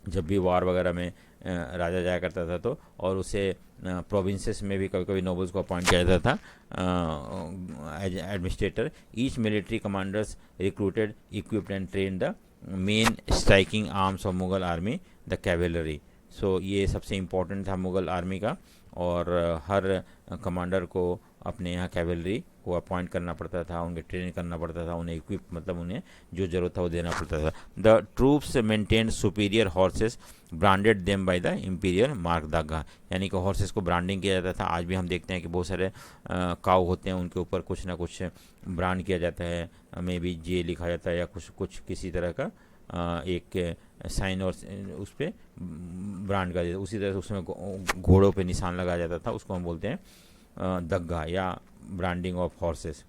जब भी वार वगैरह में राजा जाया करता था तो, और उसे प्रोविंसेस में भी कभी कभी नोबल्स को अपॉइंट किया जाता था as administrator. Each military commanders recruited equipped and train the main striking arms of Mughal army the cavalry. So ये सबसे इम्पोर्टेंट था मुगल आर्मी का, और हर कमांडर को अपने यहाँ कैवेलरी को अपॉइंट करना पड़ता था, उनके ट्रेन करना पड़ता था, उन्हें इक्विप मतलब उन्हें जो ज़रूरत था वो देना पड़ता था। The troops maintain superior horses branded them by the imperial mark दागा, यानी कि हॉर्सेस को ब्रांडिंग किया जाता था। आज भी हम देखते हैं कि बहुत सारे काऊ होते हैं, उनके ऊपर कुछ ना कुछ ब्रांड किया जाता है, मे बी जे लिखा जाता है या कुछ किसी तरह का एक साइन और उस पर ब्रांड का देता। उसी तरह से उसमें घोड़ों पे निशान लगाया जाता था, उसको हम बोलते हैं दग्गा या ब्रांडिंग ऑफ हॉर्सेस।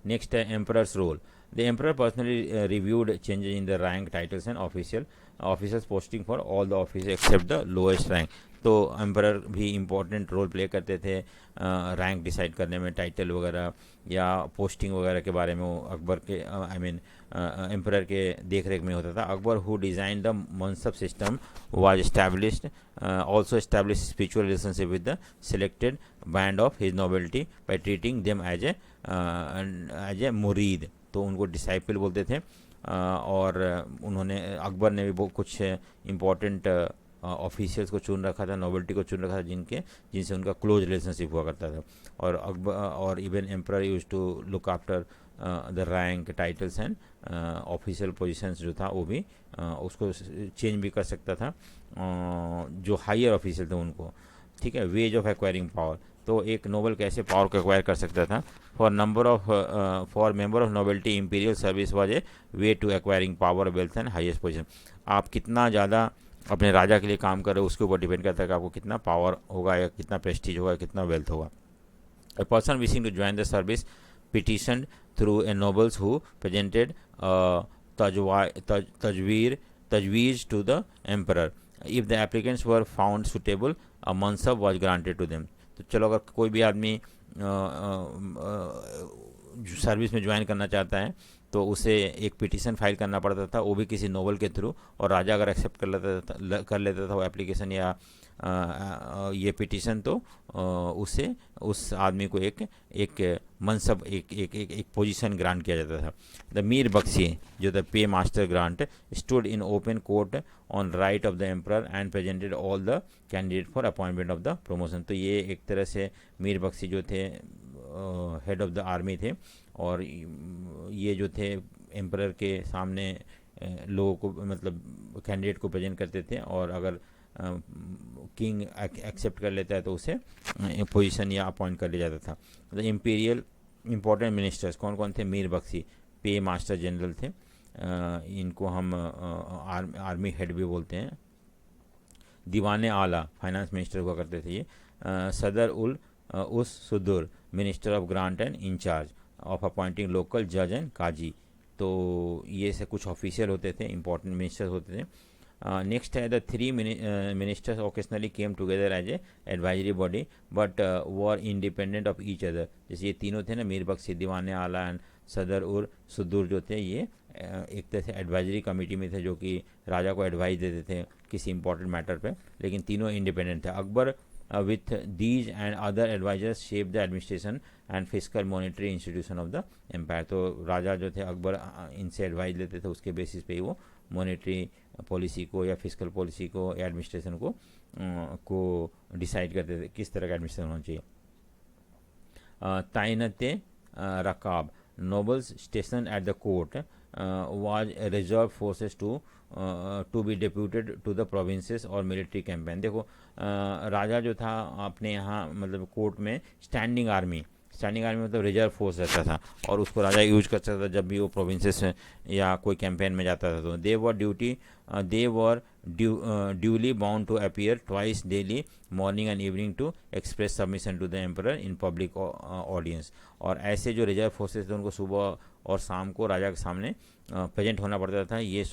नेक्स्ट है emperor's role. The emperor personally reviewed changes in the rank titles and officers posting for all the office except the lowest rank. तो एम्परर भी इम्पोर्टेंट रोल प्ले करते थे रैंक डिसाइड करने में, title वगैरह या posting वगैरह के बारे में। वो अकबर के एम्परर के देख रेख में होता था। Akbar who designed the mansab system was established also established spiritual relationship with the selected band of his nobility by treating them as a murid। तो उनको डिसाइपल बोलते थे। और उन्होंने अकबर ने भी कुछ इम्पोर्टेंट ऑफिशियल्स को चुन रखा था, नोबिलिटी को चुन रखा था जिनसे उनका क्लोज रिलेशनशिप हुआ करता था। और अकबर और even emperor use to look after the rank titles and official positions जो था वो भी उसको चेंज भी कर सकता था जो हायर ऑफिशियल थे उनको। ठीक है, वेज ऑफ एक्वायरिंग पावर। तो एक नोबल कैसे पावर को एक्वायर कर सकता था। For member of nobility imperial service was a way to acquiring power wealth and highest position. आप कितना ज़्यादा अपने राजा के लिए काम कर रहे हो उसके ऊपर डिपेंड करता है कि आपको कितना पावर होगा या कितना प्रेस्टीज होगा, कितना वेल्थ होगा। A person wishing to join the service petitioned through a nobles who presented tajweez to the emperor. If the applicants were found suitable, a mansab was granted to them. तो चलो अगर कोई भी आदमी service में join करना चाहता है तो उसे एक पिटीशन फाइल करना पड़ता था, वो भी किसी नोबल के थ्रू, और राजा अगर एक्सेप्ट कर लेता था वो एप्लीकेशन या ये पिटीशन तो उसे उस आदमी को एक मनसब एक पोजीशन ग्रांट किया जाता था। द मीर बख्शी जो the pay master grant stood in open court on right of the emperor and presented all the candidate for appointment of the promotion. तो ये एक तरह से मीर बख्शी जो थे हेड ऑफ द आर्मी थे, और ये जो थे एम्परर के सामने लोगों को मतलब कैंडिडेट को प्रेजेंट करते थे, और अगर किंग एक्सेप्ट कर लेता है तो उसे पोजीशन या अपॉइंट कर लिया जाता था। द इम्पीरियल इंपॉर्टेंट मिनिस्टर्स कौन कौन थे? मीर बख्शी पे मास्टर जनरल थे, इनको हम आर्मी हेड भी बोलते हैं। दीवाने आला फाइनेंस मिनिस्टर हुआ करते थे ये। Sadr us sudur minister of grant and in charge of appointing local जज एंड काजी। तो ये से कुछ ऑफिशियल होते थे, इंपॉर्टेंट मिनिस्टर्स होते थे। नेक्स्ट है the three ministers occasionally came together as a advisory body but were independent of each other. जैसे ये तीनों थे ना, मीर बख्शी, दीवाने आला एंड सदर और सुदूर जो थे ये एक तरह से एडवाइजरी कमेटी में थे, जो कि राजा को एडवाइस देते थे किसी इंपॉर्टेंट मैटर पे, लेकिन तीनों इंडिपेंडेंट थे। Akbar with these and other advisers shape the administration and physical monetary institution of the empire. तो राजा जो थे अकबर इनसे एडवाइस लेते थे, उसके बेसिस पे ही वो मॉनेटरी पॉलिसी को या फिजिकल पॉलिसी को या एडमिनिस्ट्रेशन को डिसाइड करते थे किस तरह का एडमिनिस्ट्रेशन होना चाहिए। ताइनते Rakab nobles stationed at the court was reserved forces to be deputed to the provinces और military campaign। देखो राजा जो था अपने यहाँ मतलब कोर्ट में स्टैंडिंग आर्मी मतलब रिजर्व फोर्स रहता था, और उसको राजा यूज कर सकता था जब भी वो प्रोविंसेस या कोई कैंपेन में जाता था। तो they were duly bound to appear twice daily morning and evening to express submission to the emperor in public audience. और ऐसे जो रिजर्व फोर्सेस थे उनको सुबह और शाम को राजा के सामने प्रेजेंट होना पड़ता था, ये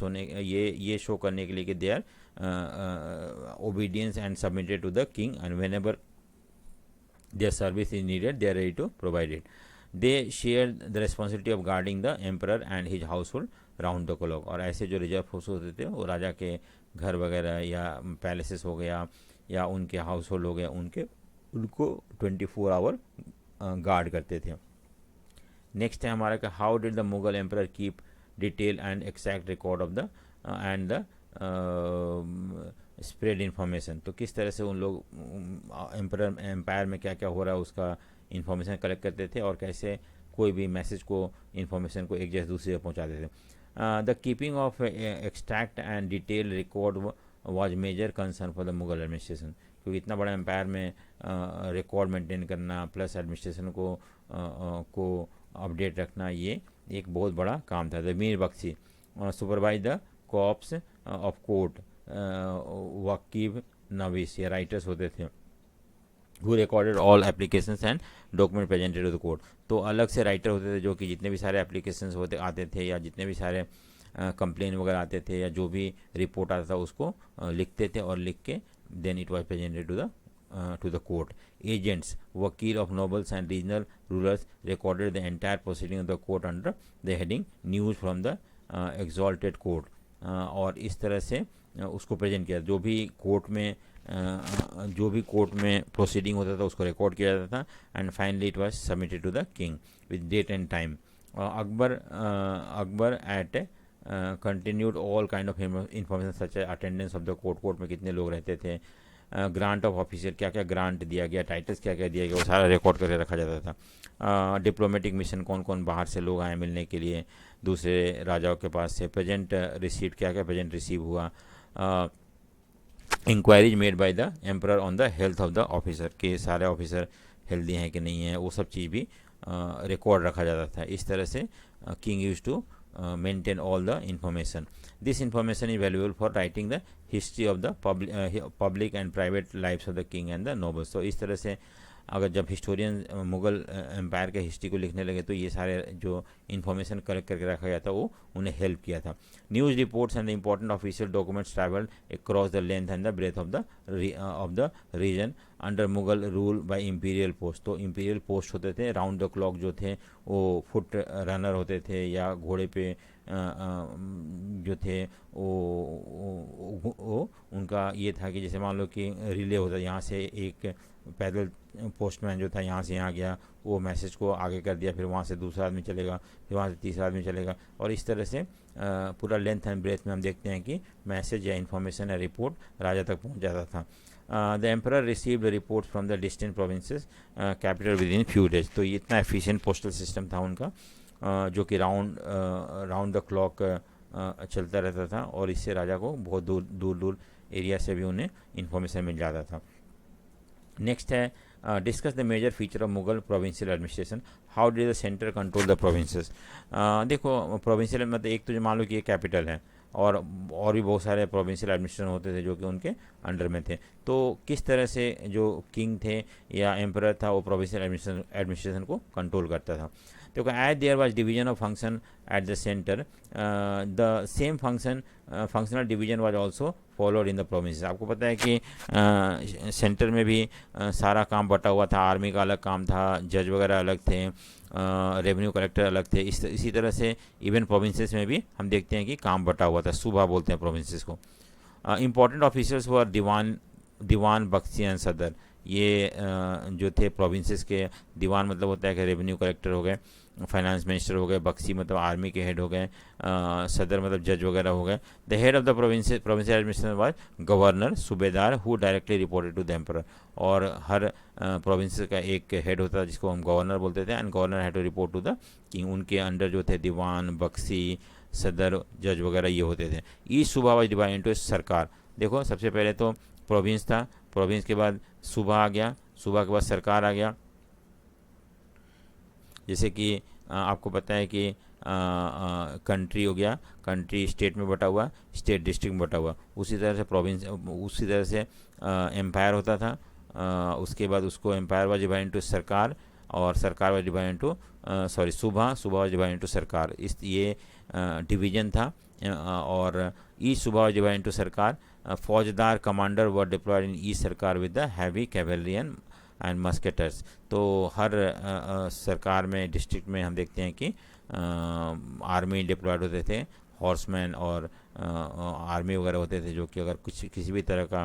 शो करने के लिए कि they are obedience and submitted to the king and whenever their service is needed they are ready to provide it. They shared the responsibility of guarding the emperor and his household round the clock। और ऐसे जो reserve force होते थे वो राजा के घर वगैरह या पैलेसेस हो गया या उनके हाउस होल्ड हो गया उनको 24 आवर गार्ड करते थे। नेक्स्ट है हमारा कि how did the Mughal emperor keep detail and exact record of the end the spread information. तो किस तरह से उन लोग एम्पायर में क्या क्या हो रहा है उसका इन्फॉर्मेशन कलेक्ट करते थे और कैसे कोई भी मैसेज को इन्फॉर्मेशन को एक जैसे दूसरे जगह पहुँचाते थे। The keeping of extract and detail record was major concern for the Mughal administration, क्योंकि इतना बड़ा एम्पायर में रिकॉर्ड मेंटेन करना प्लस एडमिनिस्ट्रेशन को अपडेट रखना ये एक बहुत बड़ा काम था। The Mir Bakhshi supervise the corps of court वकीब नवीस ये राइटर्स होते थे who recorded all applications and document presented to the court। तो अलग से राइटर होते थे जो कि जितने भी सारे एप्लीकेशंस होते आते थे या जितने भी सारे कंप्लेन वगैरह आते थे या जो भी रिपोर्ट आता था उसको लिखते थे और लिख के then it was presented to the court. Agents वकील of nobles and regional rulers recorded the entire proceeding of the court under the heading news from the exalted court. और इस तरह से उसको प्रेजेंट किया, जो भी कोर्ट में प्रोसीडिंग होता था उसको रिकॉर्ड किया जाता था and finally it was submitted to the king with date and time. Akbar at continued all kind of information such attendance of the court में कितने लोग रहते थे, ग्रांट ऑफ ऑफिसर क्या क्या ग्रांट दिया गया, टाइटल्स क्या क्या दिया गया, वो सारा रिकॉर्ड करके रखा जाता था। डिप्लोमेटिक मिशन कौन कौन बाहर से लोग आए मिलने के लिए दूसरे राजाओं के पास से, प्रेजेंट रिसीव्ड क्या क्या प्रेजेंट रिसीव हुआ, enquiries made by the emperor on the health of the officer के सारे ऑफिसर हेल्दी हैं कि नहीं है, वो सब चीज़ भी रिकॉर्ड रखा जाता था। इस तरह से king use to maintain all the information. This information is valuable for writing the history of the public and private lives of the king and the nobles। तो इस तरह से अगर जब हिस्टोरियन मुगल एम्पायर के हिस्ट्री को लिखने लगे तो ये सारे जो इन्फॉर्मेशन कलेक्ट करके रखा गया था वो उन्हें हेल्प किया था। News reports and the important official documents travelled across the length and the breadth of the region under Mughal rule by imperial post. तो इम्पीरियल पोस्ट होते थे राउंड द क्लॉक जो थे वो फुट रनर होते थे या घोड़े पे जो थे वो उनका ये था कि जैसे मान लो कि रिले होता है, यहाँ से एक पैदल पोस्टमैन जो था यहाँ से यहाँ गया वो मैसेज को आगे कर दिया, फिर वहाँ से दूसरा आदमी चलेगा, फिर वहाँ से तीसरा आदमी चलेगा, और इस तरह से पूरा लेंथ एंड ब्रेथ में हम देखते हैं कि मैसेज या इन्फॉर्मेशन या रिपोर्ट राजा तक पहुँच जाता था। The emperor received report from the distant provinces capital with in few days. तो ये इतना एफिशिएंट पोस्टल सिस्टम था उनका जो कि राउंड द क्लॉक चलता रहता था और इससे राजा को बहुत दूर एरिया से भी उन्हें इन्फॉर्मेशन मिल जाता था। नेक्स्ट है discuss the major feature of Mughal provincial administration, how did the centre control the provinces. देखो प्रोविंशियल मतलब एक तो जो मान लो कि ये कैपिटल है और भी बहुत सारे प्रोविंशियल एडमिनिस्ट्रेशन होते थे जो कि उनके अंडर में थे। तो किस तरह से जो किंग थे या एम्परर था वो प्रोविंशियल एडमिनिस्ट्रेशन को कंट्रोल करता था। देखो as there was division of function at the centre the same functional division was also followed in the provinces. आपको पता है कि सेंटर में भी सारा काम बटा हुआ था, आर्मी का अलग काम था, जज वगैरह अलग थे रेवेन्यू कलेक्टर अलग थे। इसी तरह से इवन प्रोविंसेस में भी हम देखते हैं कि काम बटा हुआ था, सूबा बोलते हैं प्रोविंसेस को। Important officers were diwan, bakshi and sadr. ये जो थे प्रोविंसेस के, दीवान मतलब होता है कि रेवेन्यू कलेक्टर हो गए, फाइनेंस मिनिस्टर हो गए, बख्शी मतलब आर्मी के हेड हो गए, सदर मतलब जज वगैरह हो गए। The head of the provincial administration was governor, सूबेदार, who directly reported to the emperor. और हर प्रोविंस का एक हेड होता है जिसको हम गवर्नर बोलते थे, and governor had to report to the king. उनके अंडर जो थे दीवान, बख्शी, सदर, जज वगैरह ये होते थे। ईच सूबा वाज डिवाइडेड इनटू सरकार। देखो सबसे पहले तो प्रोविंस था, प्रोविंस के बाद सूबा आ गया, सूबा के बाद सरकार आ गया। जैसे कि आपको पता है कि कंट्री हो गया, कंट्री स्टेट में बटा हुआ, स्टेट डिस्ट्रिक्ट में बटा हुआ। उसी तरह से प्रोविंस, उसी तरह से एम्पायर होता था। उसके बाद उसको एम्पायर वाज डिवाइडेड इनटू सरकार, और सरकार वाज डिवाइडेड इनटू सूबा वाज डिवाइडेड इनटू सरकार। इस ये डिवीजन था। और ईच सूबा वाज डिवाइडेड इनटू सरकार। फौजदार commander were deployed in each सरकार with the heavy cavalry and musketeers. तो हर सरकार में, डिस्ट्रिक्ट में हम देखते हैं कि आर्मी डिप्लॉयड होते थे, हॉर्समैन और आर्मी वगैरह होते थे, जो कि अगर कुछ किसी भी तरह का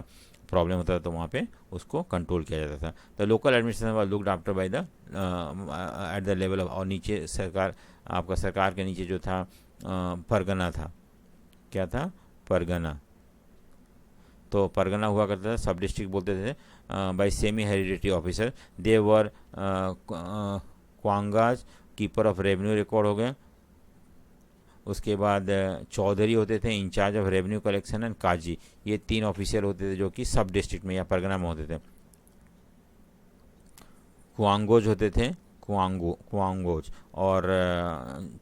प्रॉब्लम होता था तो वहाँ पे उसको कंट्रोल किया जाता था। The local administration was looked after by the at the level of, और नीचे सरकार, आपका सरकार के नीचे जो था परगना था। क्या था? परगना। तो परगना हुआ करता था, सब डिस्ट्रिक्ट बोलते थे। By semi hereditary officer they were क्वांगाज, कीपर ऑफ रेवेन्यू रिकॉर्ड हो गए। उसके बाद चौधरी होते थे, in-charge of revenue collection and काजी। ये 3 ऑफिसर होते थे जो कि सब डिस्ट्रिक्ट में या परगना में होते थे। कुआंगोज होते थे, कुआंगोज, और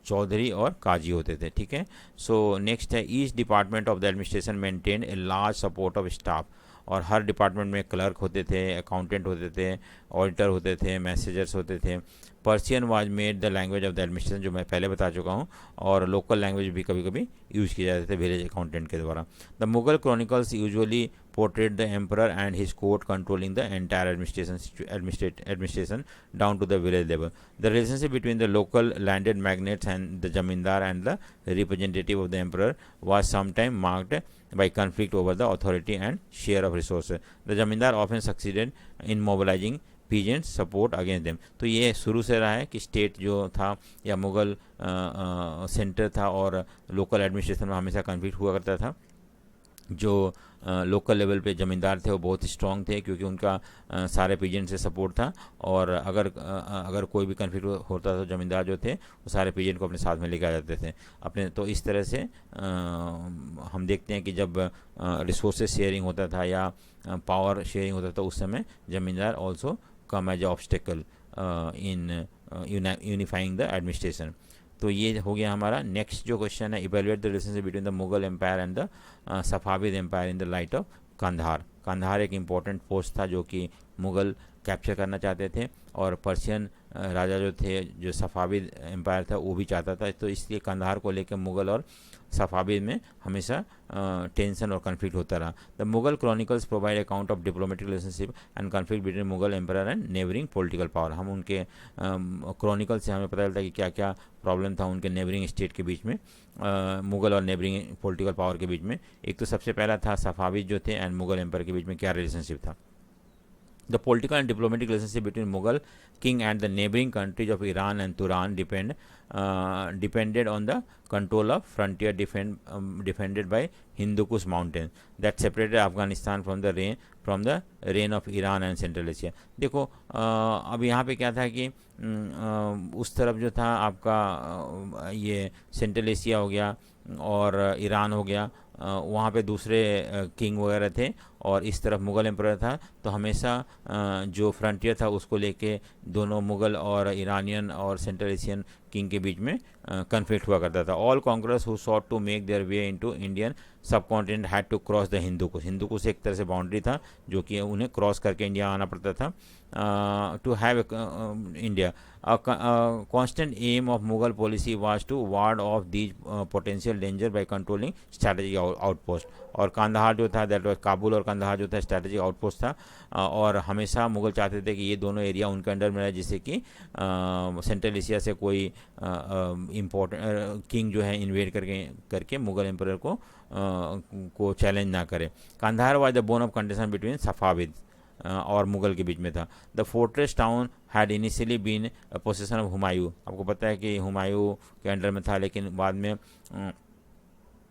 चौधरी और काजी होते थे। ठीक है। सो नेक्स्ट है, each department of the administration maintain a large support of staff. और हर डिपार्टमेंट में क्लर्क होते थे, अकाउंटेंट होते थे, ऑडिटर होते थे, मैसेजर्स होते थे। Persian was made the language of the administration, जो मैं पहले बता चुका हूँ। और लोकल लैंग्वेज भी कभी कभी यूज़ किए जाते थे विलेज अकाउंटेंट के द्वारा। The Mughal chronicles usually portrayed the emperor and his court controlling the entire administration down to the village level. The relationship between the local landed magnates and the zamindar and the representative of the emperor was sometimes marked by conflict over the authority and share of resources. The zamindar often succeeded in mobilizing peasants support against them. तो ये शुरू से रहा है कि state जो था या मुगल सेंटर था और लोकल एडमिनिस्ट्रेशन में हमेशा कन्फ्लिक्ट हुआ करता था। जो लोकल लेवल पे ज़मींदार थे वो बहुत स्ट्रॉन्ग थे, क्योंकि उनका सारे पीजेंट से सपोर्ट था। और अगर कोई भी कन्फ्लिक्ट होता था तो ज़मींदार जो थे वो सारे पीजेंट को अपने साथ में लेके आ जाते थे अपने। तो इस तरह से हम देखते हैं कि जब रिसोर्सेज शेयरिंग होता था या पावर शेयरिंग होता था, उस समय zamindar also come as obstacle in unifying the administration. तो ये हो गया हमारा। नेक्स्ट जो क्वेश्चन है, evaluate the relationship between the Mughal empire and the Safavid empire in the light of Kandahar. Kandahar एक इम्पॉर्टेंट पोस्ट था जो कि मुगल कैप्चर करना चाहते थे, और पर्शियन राजा जो थे, जो सफाविद एम्पायर था, वो भी चाहता था। तो इसलिए कंधार को लेकर मुगल और सफाविद में हमेशा टेंशन और कन्फ्लिक्ट होता रहा। The Mughal chronicles provide account of diplomatic relationship and conflict between Mughal emperor and neighbouring political power. हम उनके क्रॉनिकल से हमें पता चलता है कि क्या क्या प्रॉब्लम था उनके नेबरिंग स्टेट के बीच में, मुगल और नेबरिंग पॉलिटिकल पावर के बीच में। एक तो सबसे पहला था सफाविद जो थे एंड मुगल एम्पर के बीच में क्या रिलेशनशिप था। The political and diplomatic relationship between Mughal king and the neighboring countries of Iran and Turan depended on the control of frontier defended by Hindu Kush mountains that separated Afghanistan from the reign of Iran and Central Asia. देखो अब यहाँ पे क्या था कि उस तरफ जो था आपका ये सेंट्रल एशिया हो गया और ईरान हो गया, वहाँ पे दूसरे किंग वगैरह थे, और इस तरफ मुग़ल एम्परर था। तो हमेशा जो फ्रंटियर था उसको लेके दोनों मुग़ल और ईरानियन और सेंट्रल एशियन किंग के बीच में कन्फ्लिक्ट हुआ करता था। All conquerors who sought to make their way into Indian subcontinent had to cross the Hindu Kush एक तरह से बाउंड्री था जो कि उन्हें क्रॉस करके इंडिया आना पड़ता था to have India. constant aim of Mughal policy was to ward off these potential danger by controlling strategic outpost। और कांधार जो था, दैट वाज काबुल और कांधार जो था स्ट्रैटेजिक आउटपोस्ट था, और हमेशा मुगल चाहते थे कि ये दोनों एरिया उनके अंडर में रहे, जिससे कि सेंट्रल एशिया से कोई इम्पोर्टेंट किंग जो है इन्वेड करके मुगल एम्पर को चैलेंज ना करे। Kandahar was the bone of contention between Safavid और मुगल के बीच में था। The fortress town had initially been possession of Humayun. आपको पता है कि हुमायूं के अंडर में था, लेकिन बाद में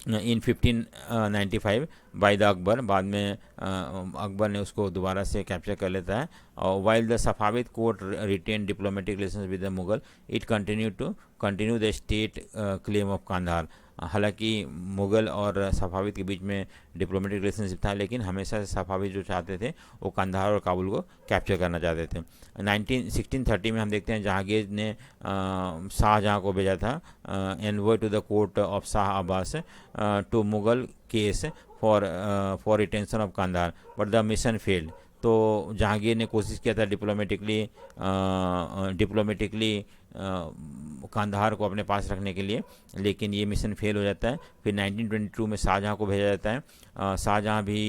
इन 1595 बाय द अकबर, बाद में अकबर ने उसको दोबारा से कैप्चर कर लेता है। और while the Safavid court retain diplomatic relations with the Mughal, it continue the state claim of Kandahar. हालांकि मुगल और सफाविद के बीच में डिप्लोमेटिक रिलेशनशिप था, लेकिन हमेशा से सफाविद जो चाहते थे वो कांधार और काबुल को कैप्चर करना चाहते थे। 1630 में हम देखते हैं जहांगीर ने शाहजहां को भेजा था envoy to the court of Shah Abbas to Mughal case for retention of Kandahar, but the mission failed. तो जहांगीर ने कोशिश किया था डिप्लोमेटिकली कांधार को अपने पास रखने के लिए, लेकिन ये मिशन फेल हो जाता है। फिर 1922 में शाहजहां को भेजा जाता है। शाहजहां भी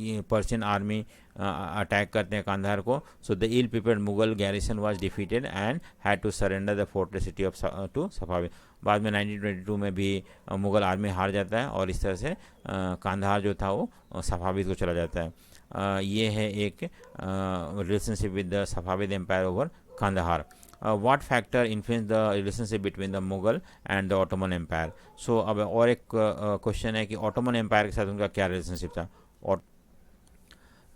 ये पर्शियन आर्मी अटैक करते हैं कांधार को। So the ill prepared Mughal garrison was defeated and had to surrender the fortress city of to Safavid. बाद में 1922 में भी मुगल आर्मी हार जाता है और इस तरह से कांधार जो था वो सफाविद को चला जाता है। ये है एक relationship with the Safavid empire over Kandahar. what factor influenced the relationship between the Mughal and the Ottoman empire. So अब और एक क्वेश्चन है कि ऑटोमन एम्पायर के साथ उनका क्या रिलेशनशिप था। और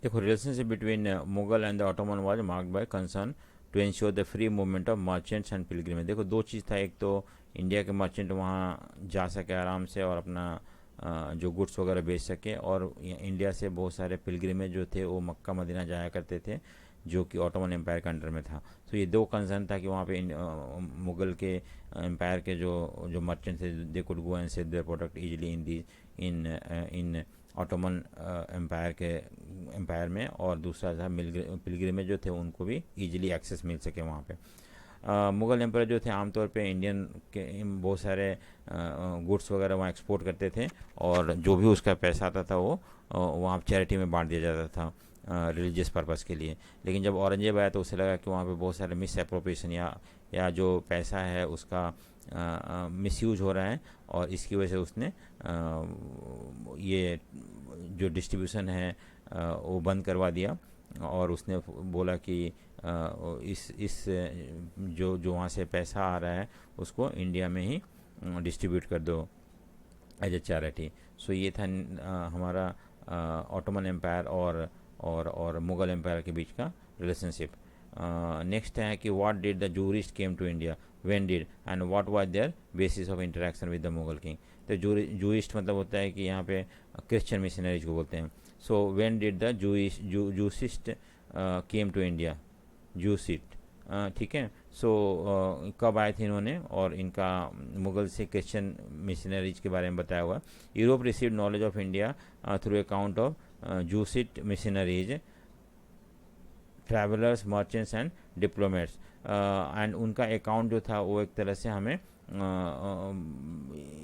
देखो, relationship between Mughal and the Ottoman was marked by concern to ensure the free movement of merchants and pilgrimage. देखो, दो चीज़ था, एक तो इंडिया के मर्चेंट वहाँ जा सके आराम से और अपना जो गुड्स वगैरह बेच सके, और इंडिया से बहुत सारे पिलग्रिमेज जो थे वो मक्का मदीना जाया करते थे, जो कि ऑटोमन एम्पायर के अंडर में था। तो ये दो कंसर्न था कि वहाँ पे मुगल के एम्पायर के जो मर्चेंट थे, they could go and sell their product easily in Ottoman empire में, और दूसरा था पिलग्रिमेज जो थे उनको भी इजीली एक्सेस मिल सके वहाँ पे। मुगल एम्पायर जो थे आमतौर पे इंडियन के बहुत सारे गुड्स वगैरह वहाँ एक्सपोर्ट करते थे, और जो भी उसका पैसा आता था वो वहाँ चैरिटी में बांट दिया जाता था रिलीजियस पर्पस के लिए। लेकिन जब औरंगजेब आया तो उसे लगा कि वहाँ पे बहुत सारे मिस एप्रोप्रिएशन या जो पैसा है उसका मिसयूज हो रहा है, और इसकी वजह से उसने ये जो डिस्ट्रीब्यूशन है वो बंद करवा दिया, और उसने बोला कि इस जो वहाँ से पैसा आ रहा है उसको इंडिया में ही डिस्ट्रीब्यूट कर दो एज ए चैरिटी। सो ये था हमारा ऑटोमन एम्पायर और मुगल एम्पायर के बीच का रिलेशनशिप। नेक्स्ट है कि what did the jurist came to India, when did and what was their basis of interaction with the Mughal king. तो जूरिस्ट मतलब होता है कि यहाँ पे क्रिश्चियन मिशनरीज को बोलते हैं। So when did the Jesuits came to India, Jesuit, ठीक है। सो कब आए थे इन्होंने, और इनका मुगल से क्रिश्चियन मिशनरीज के बारे में बताया हुआ। Europe received knowledge of India through account of Jesuit missionaries, travellers, merchants and diplomats. And उनका अकाउंट जो था वो एक तरह से हमें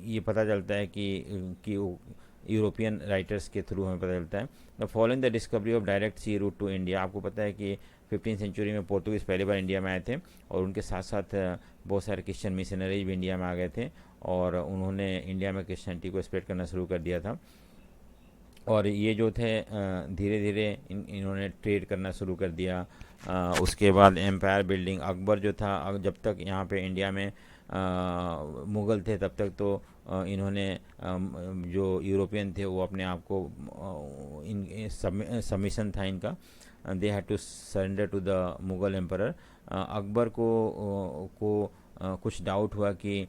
ये पता चलता है कि यूरोपियन राइटर्स के थ्रू हमें पता चलता है। The following the discovery of direct sea route to India. आपको पता है कि 15वीं सेंचुरी में पोर्तुगीज़ पहली बार इंडिया में आए थे, और उनके साथ साथ बहुत सारे क्रिश्चियन मिशनरीज भी इंडिया में आ गए थे, और उन्होंने इंडिया में क्रिश्चियनिटी को स्प्रेड करना शुरू कर दिया था। और ये जो थे धीरे धीरे इन्होंने ट्रेड करना शुरू कर दिया। उसके बाद एम्पायर बिल्डिंग, अकबर जो था जब तक यहाँ पे इंडिया में मुग़ल थे तब तक तो इन्होंने जो यूरोपियन थे वो अपने आप को सबमिशन था इनका, they had to surrender to the Mughal emperor. Akbar को कुछ डाउट हुआ कि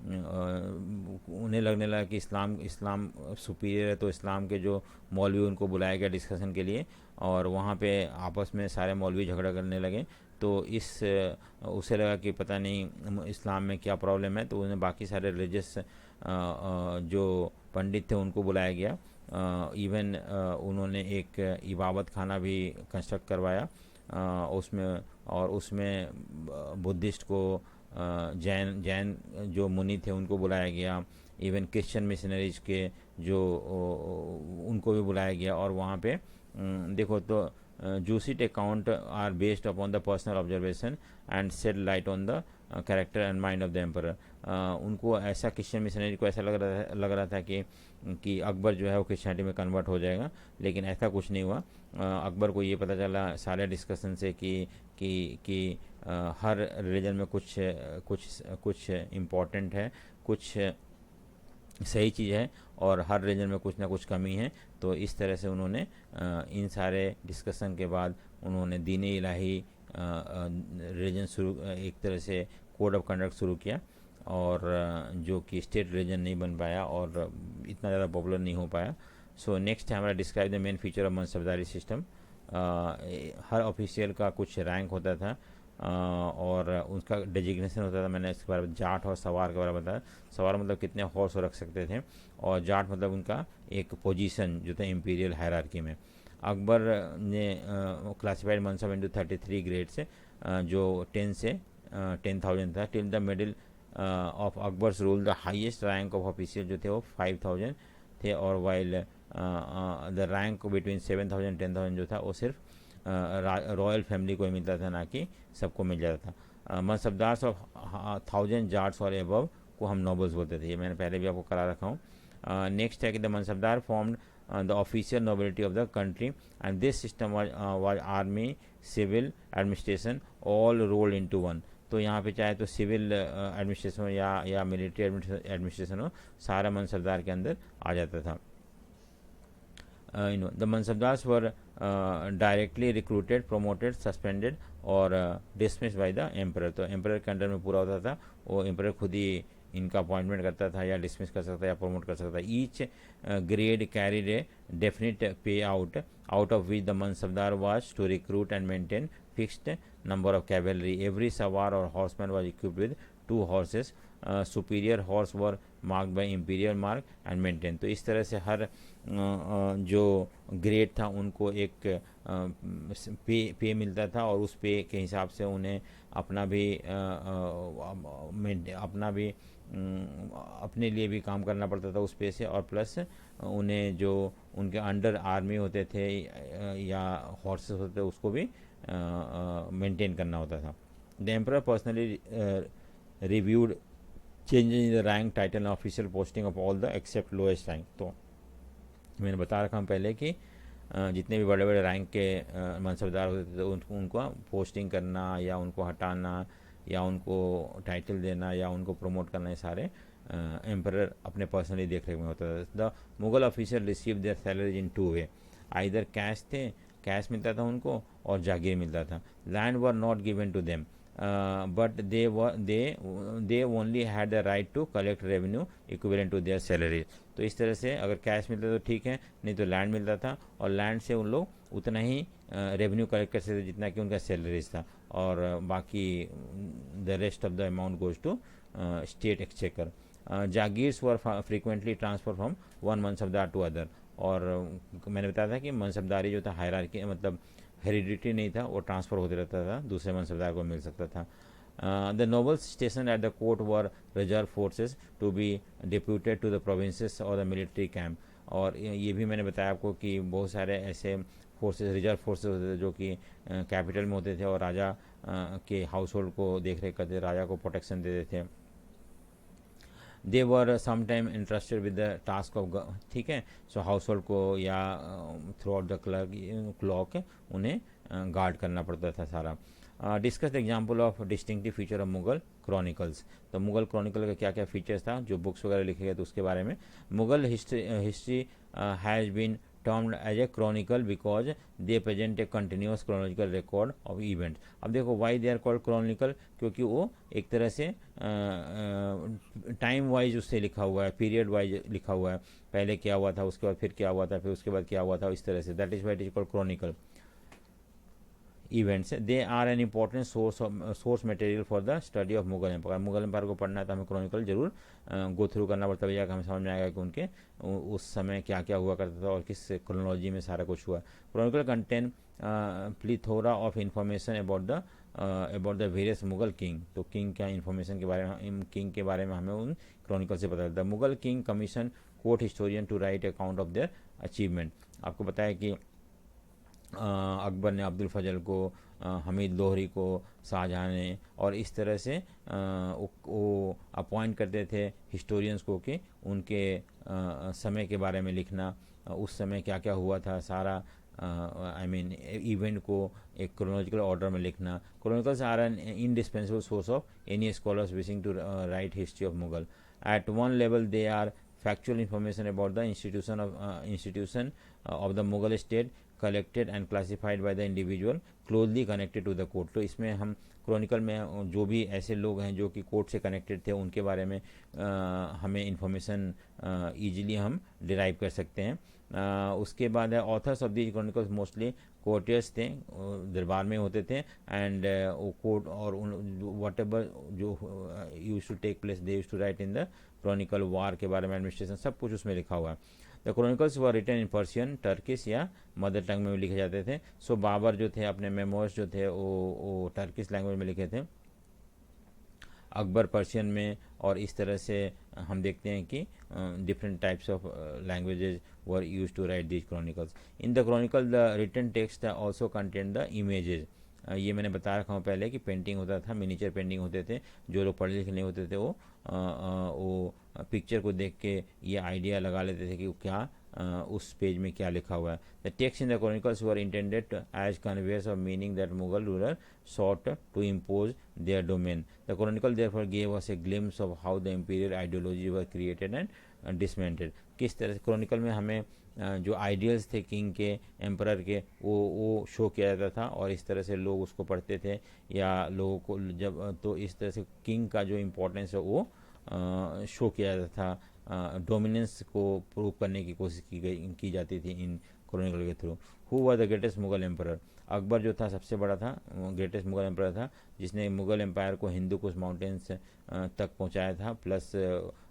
उन्हें लगने लगा कि इस्लाम सुपीरियर है, तो इस्लाम के जो मौलवी उनको बुलाया गया डिस्कशन के लिए, और वहाँ पे आपस में सारे मौलवी झगड़ा करने लगे। तो उसे लगा कि पता नहीं इस्लाम में क्या प्रॉब्लम है, तो उन्हें बाकी सारे रिलीजियस जो पंडित थे उनको बुलाया गया। इवन उन्होंने एक इबादत खाना भी कंस्ट्रक्ट करवाया उसमें बुद्धिस्ट को जैन जैन जो मुनि थे उनको बुलाया गया, इवन क्रिश्चियन मिशनरीज के जो उनको भी बुलाया गया। और वहाँ पे देखो तो Jesuit accounts are based upon the personal observation and shed light on the character and mind of the emperor. उनको ऐसा, क्रिश्चियन मिशनरी को ऐसा लग रहा था कि अकबर जो है वो क्रिश्चियनिटी में कन्वर्ट हो जाएगा, लेकिन ऐसा कुछ नहीं हुआ। अकबर को ये पता चला सारे डिस्कशन से कि हर रिलीजन में कुछ कुछ कुछ इम्पोर्टेंट है, कुछ सही चीज़ है, और हर रीजन में कुछ ना कुछ कमी है। तो इस तरह से उन्होंने इन सारे डिस्कशन के बाद उन्होंने दीन इलाही रीजन शुरू, एक तरह से कोड ऑफ कंडक्ट शुरू किया, और जो कि स्टेट रीजन नहीं बन पाया और इतना ज़्यादा पॉपुलर नहीं हो पाया। सो नेक्स्ट है हमारा describe the main feature of मनसबदारी system. Her official का कुछ रैंक होता था और उसका डेजिग्नेशन होता था। मैंने इसके बारे में जाट और सवार के बारे में बताया। सवार मतलब कितने हॉर्स रख सकते थे, और जाट मतलब उनका एक पोजीशन जो था इंपीरियल हायरार्की में। अकबर ने क्लासिफाइड मनसब इंटू 33 ग्रेड से, जो 10 से 10,000 था। Till the middle of Akbar's rule the highest rank of official जो थे वो 5,000 थे, और वाइल द रैंक बिटवीन 7,000 10,000 जो था वो सिर्फ रॉयल फैमिली को ही मिलता था, ना कि सबको मिल जाता था। मनसबदार्स ऑफ 1,000 जार्ड्स और एबव को हम नोबल्स बोलते थे, ये मैंने पहले भी आपको करा रखा हूँ। नेक्स्ट है कि the mansabdar formed the official nobility of the country and this system was army civil administration all rolled into one. तो यहाँ पे चाहे तो सिविल एडमिनिस्ट्रेशन हो या मिलिट्री एडमिनिस्ट्रेशन हो, सारा मनसबदार के अंदर आ जाता था। The Mansabdars were directly recruited, promoted, suspended और dismissed by the emperor। तो emperor के अंडर में पूरा होता था, वो emperor खुद ही इनका अपॉइंटमेंट करता था, या डिसमिस कर सकता था या प्रमोट कर सकता था। Each grade carried a definite pay out of which the mansabdar was to recruit and maintain fixed number of cavalry. Every sawar और horseman was equipped with 2 horses. Superior horse were marked by imperial mark and maintain. तो इस तरह से हर जो grade था उनको एक पे मिलता था, और उस पे के हिसाब से उन्हें अपना भी अपने लिए भी काम करना पड़ता था उस पे से, और प्लस उन्हें जो उनके अंडर आर्मी होते थे या हॉर्सेस होते थे उसको भी मेंटेन करना होता था। The emperor personally reviewed changes in the rank title official posting of all the except lowest rank. तो मैंने बता रखा हूँ पहले कि जितने भी बड़े बड़े रैंक के मनसबदार होते थे उनको पोस्टिंग करना या उनको हटाना या उनको टाइटल देना या उनको प्रमोट करना, ये सारे एम्परर अपने पर्सनली देख रेख में होता था। The Mughal officer receive their salaries in 2 way. Either cash मिलता था उनको और जागीर मिलता था। Land were not given to them but they only had the right to collect revenue equivalent to their salary. तो इस तरह से अगर कैश मिलता तो ठीक है, नहीं तो लैंड मिलता था, और लैंड से उन लोग उतना ही रेवेन्यू कलेक्ट कर सकते जितना कि उनका सैलरीज था, और बाकी the rest of the amount goes to state exchequer. Jagirs were frequently transfer from one mansabdar to other. और मैंने बताया था कि मनसबदारी जो था हायरार्की मतलब हेरिडिटी नहीं था, वो ट्रांसफ़र होते रहता था, दूसरे मनसबदार को मिल सकता था। The nobles station at the court were reserve forces to be deputed to the provinces और द मिलिट्री कैंप। और ये भी मैंने बताया आपको कि बहुत सारे ऐसे फोर्सेस, रिजर्व फोर्सेस होते थे जो कि कैपिटल में होते थे और राजा के हाउस होल्ड को देख रेख करते, राजा को प्रोटेक्शन देते थे। They were sometime interested with the task of, ठीक है, सो हाउस होल्ड को या थ्रू आउट द क्लॉक उन्हें गार्ड करना पड़ता था सारा। Discuss the example of distinctive feature of Mughal chronicles. तो मुगल क्रॉनिकल का क्या क्या फीचर्स था, जो बुक्स वगैरह लिखे गए तो उसके बारे में। Mughal history has been termed as a chronicle because they present a continuous chronological record of event. अब देखो why they are called chronicle, क्योंकि वो एक तरह से टाइम वाइज उससे लिखा हुआ है, पीरियड वाइज लिखा हुआ है, पहले क्या हुआ था, उसके बाद फिर क्या हुआ था, फिर उसके बाद क्या हुआ था, इस तरह से। That is why it is called chronicle events. They are an important source material for the study of Mughal empire. Mughal empire को पढ़ना है तो हमें क्रॉनिकल जरूर गो थ्रू करना पड़ता है, हमें समझ में आएगा कि उनके उस समय क्या क्या हुआ करता था और किस क्रोनोलॉजी में सारा कुछ हुआ। Chronicle contain plethora of information about the about the various Mughal king, तो किंग क्या इन्फॉर्मेशन के बारे में, किंग के बारे में हमें उन क्रॉनिकल से पता चलता है। Mughal king commission court historian to write account of their achievement. आपको पता है कि अकबर ने अब्दुल फजल को, हमीद लोहरी को, शाहजहाँ ने, और इस तरह से वो अपॉइंट करते थे हिस्टोरियंस को कि उनके समय के बारे में लिखना, उस समय क्या क्या हुआ था सारा आई मीन इवेंट को एक क्रोनोलॉजिकल ऑर्डर में लिखना। Chronicles are an indispensable source of any scholars wishing to write history of Mughal. At one level they are factual information about the institution of the Mughal state collected and classified by the individual closely connected to the court। तो इसमें हम Chronicle में जो भी ऐसे लोग हैं जो कि कोर्ट से कनेक्टेड थे उनके बारे में हमें इंफॉर्मेशन ईजिली हम डिराइव कर सकते हैं। उसके बाद है authors of these chronicles mostly courtiers थे, दरबार में होते थे, एंड वो कोर्ट और वट एवर जो used to take place they used to write in the chronicle, war के बारे में, एडमिनिस्ट्रेशन, सब कुछ उसमें लिखा हुआ है। The chronicles were written in Persian, Turkish या मदर टंग में भी लिखे जाते थे। सो बाबर जो थे अपने मेमोर्स जो थे वो टर्किश लैंग्वेज में लिखे थे, अकबर पर्शियन में, और इस तरह से हम देखते हैं कि different types of languages were use to write these chronicles. In the chronicle the written text also contain the images. ये मैंने बता रखा हूँ पहले कि पेंटिंग होता था, मिनीचर पेंटिंग होते थे, जो लोग पढ़े लिखे नहीं होते थे वो पिक्चर को देख के ये आइडिया लगा लेते थे कि वो क्या उस पेज में क्या लिखा हुआ है। The text in the chronicles were intended as conveyors of meaning that Mughal ruler sought to impose their domain. The chronicle therefore gave us a glimpse of how the imperial ideology were created and dismantled। किस तरह से Chronicle में हमें जो ideals थे king के, emperor के, वो शो किया जाता था, और इस तरह से लोग उसको पढ़ते थे या लोगों को जब, तो इस तरह से किंग का जो इम्पोर्टेंस है वो शो किया जाता था, डोमिनेंस को प्रूव करने की कोशिश की जाती थी इन क्रॉनिकल के through. Who were the greatest Mughal emperor? Akbar जो था सबसे बड़ा था, ग्रेटेस्ट मुगल एम्परर था, जिसने मुगल एम्पायर को हिंदू कुश माउंटेन्स तक पहुंचाया था, प्लस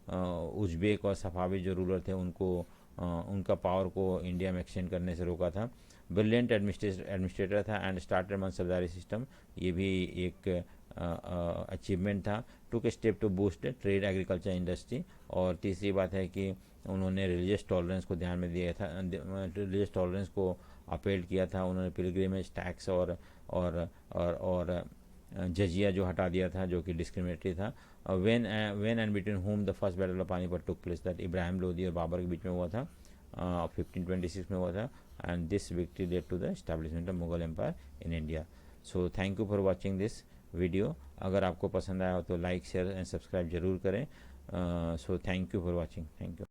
उज्बेक और सफावी जो रूलर थे उनको उनका पावर को इंडिया में एक्सटेंड करने से रोका था। ब्रिलियंट एडमिनिस्ट्रेटर था एंड स्टार्टेड मनसबदारी सिस्टम, ये भी एक अचीवमेंट था। Took step to boost trade agriculture industry, और तीसरी बात है कि उन्होंने रिलीजियस टॉलरेंस को ध्यान में दिया था, रिलीजियस टॉलरेंस को अपील किया था। उन्होंने पिलग्रिमेज टैक्स और जजिया जो हटा दिया था, जो कि डिस्क्रिमिनेटरी था। When and between home the first battle of Panipat took place, that Ibrahim Lodi और बाबर के बीच में हुआ था, 1526 में हुआ था, and this victory led to the establishment of Mughal empire in India. So thank you for watching this video. अगर आपको पसंद आया हो तो लाइक, शेयर एंड सब्सक्राइब जरूर करें। सो thank you for watching, thank you.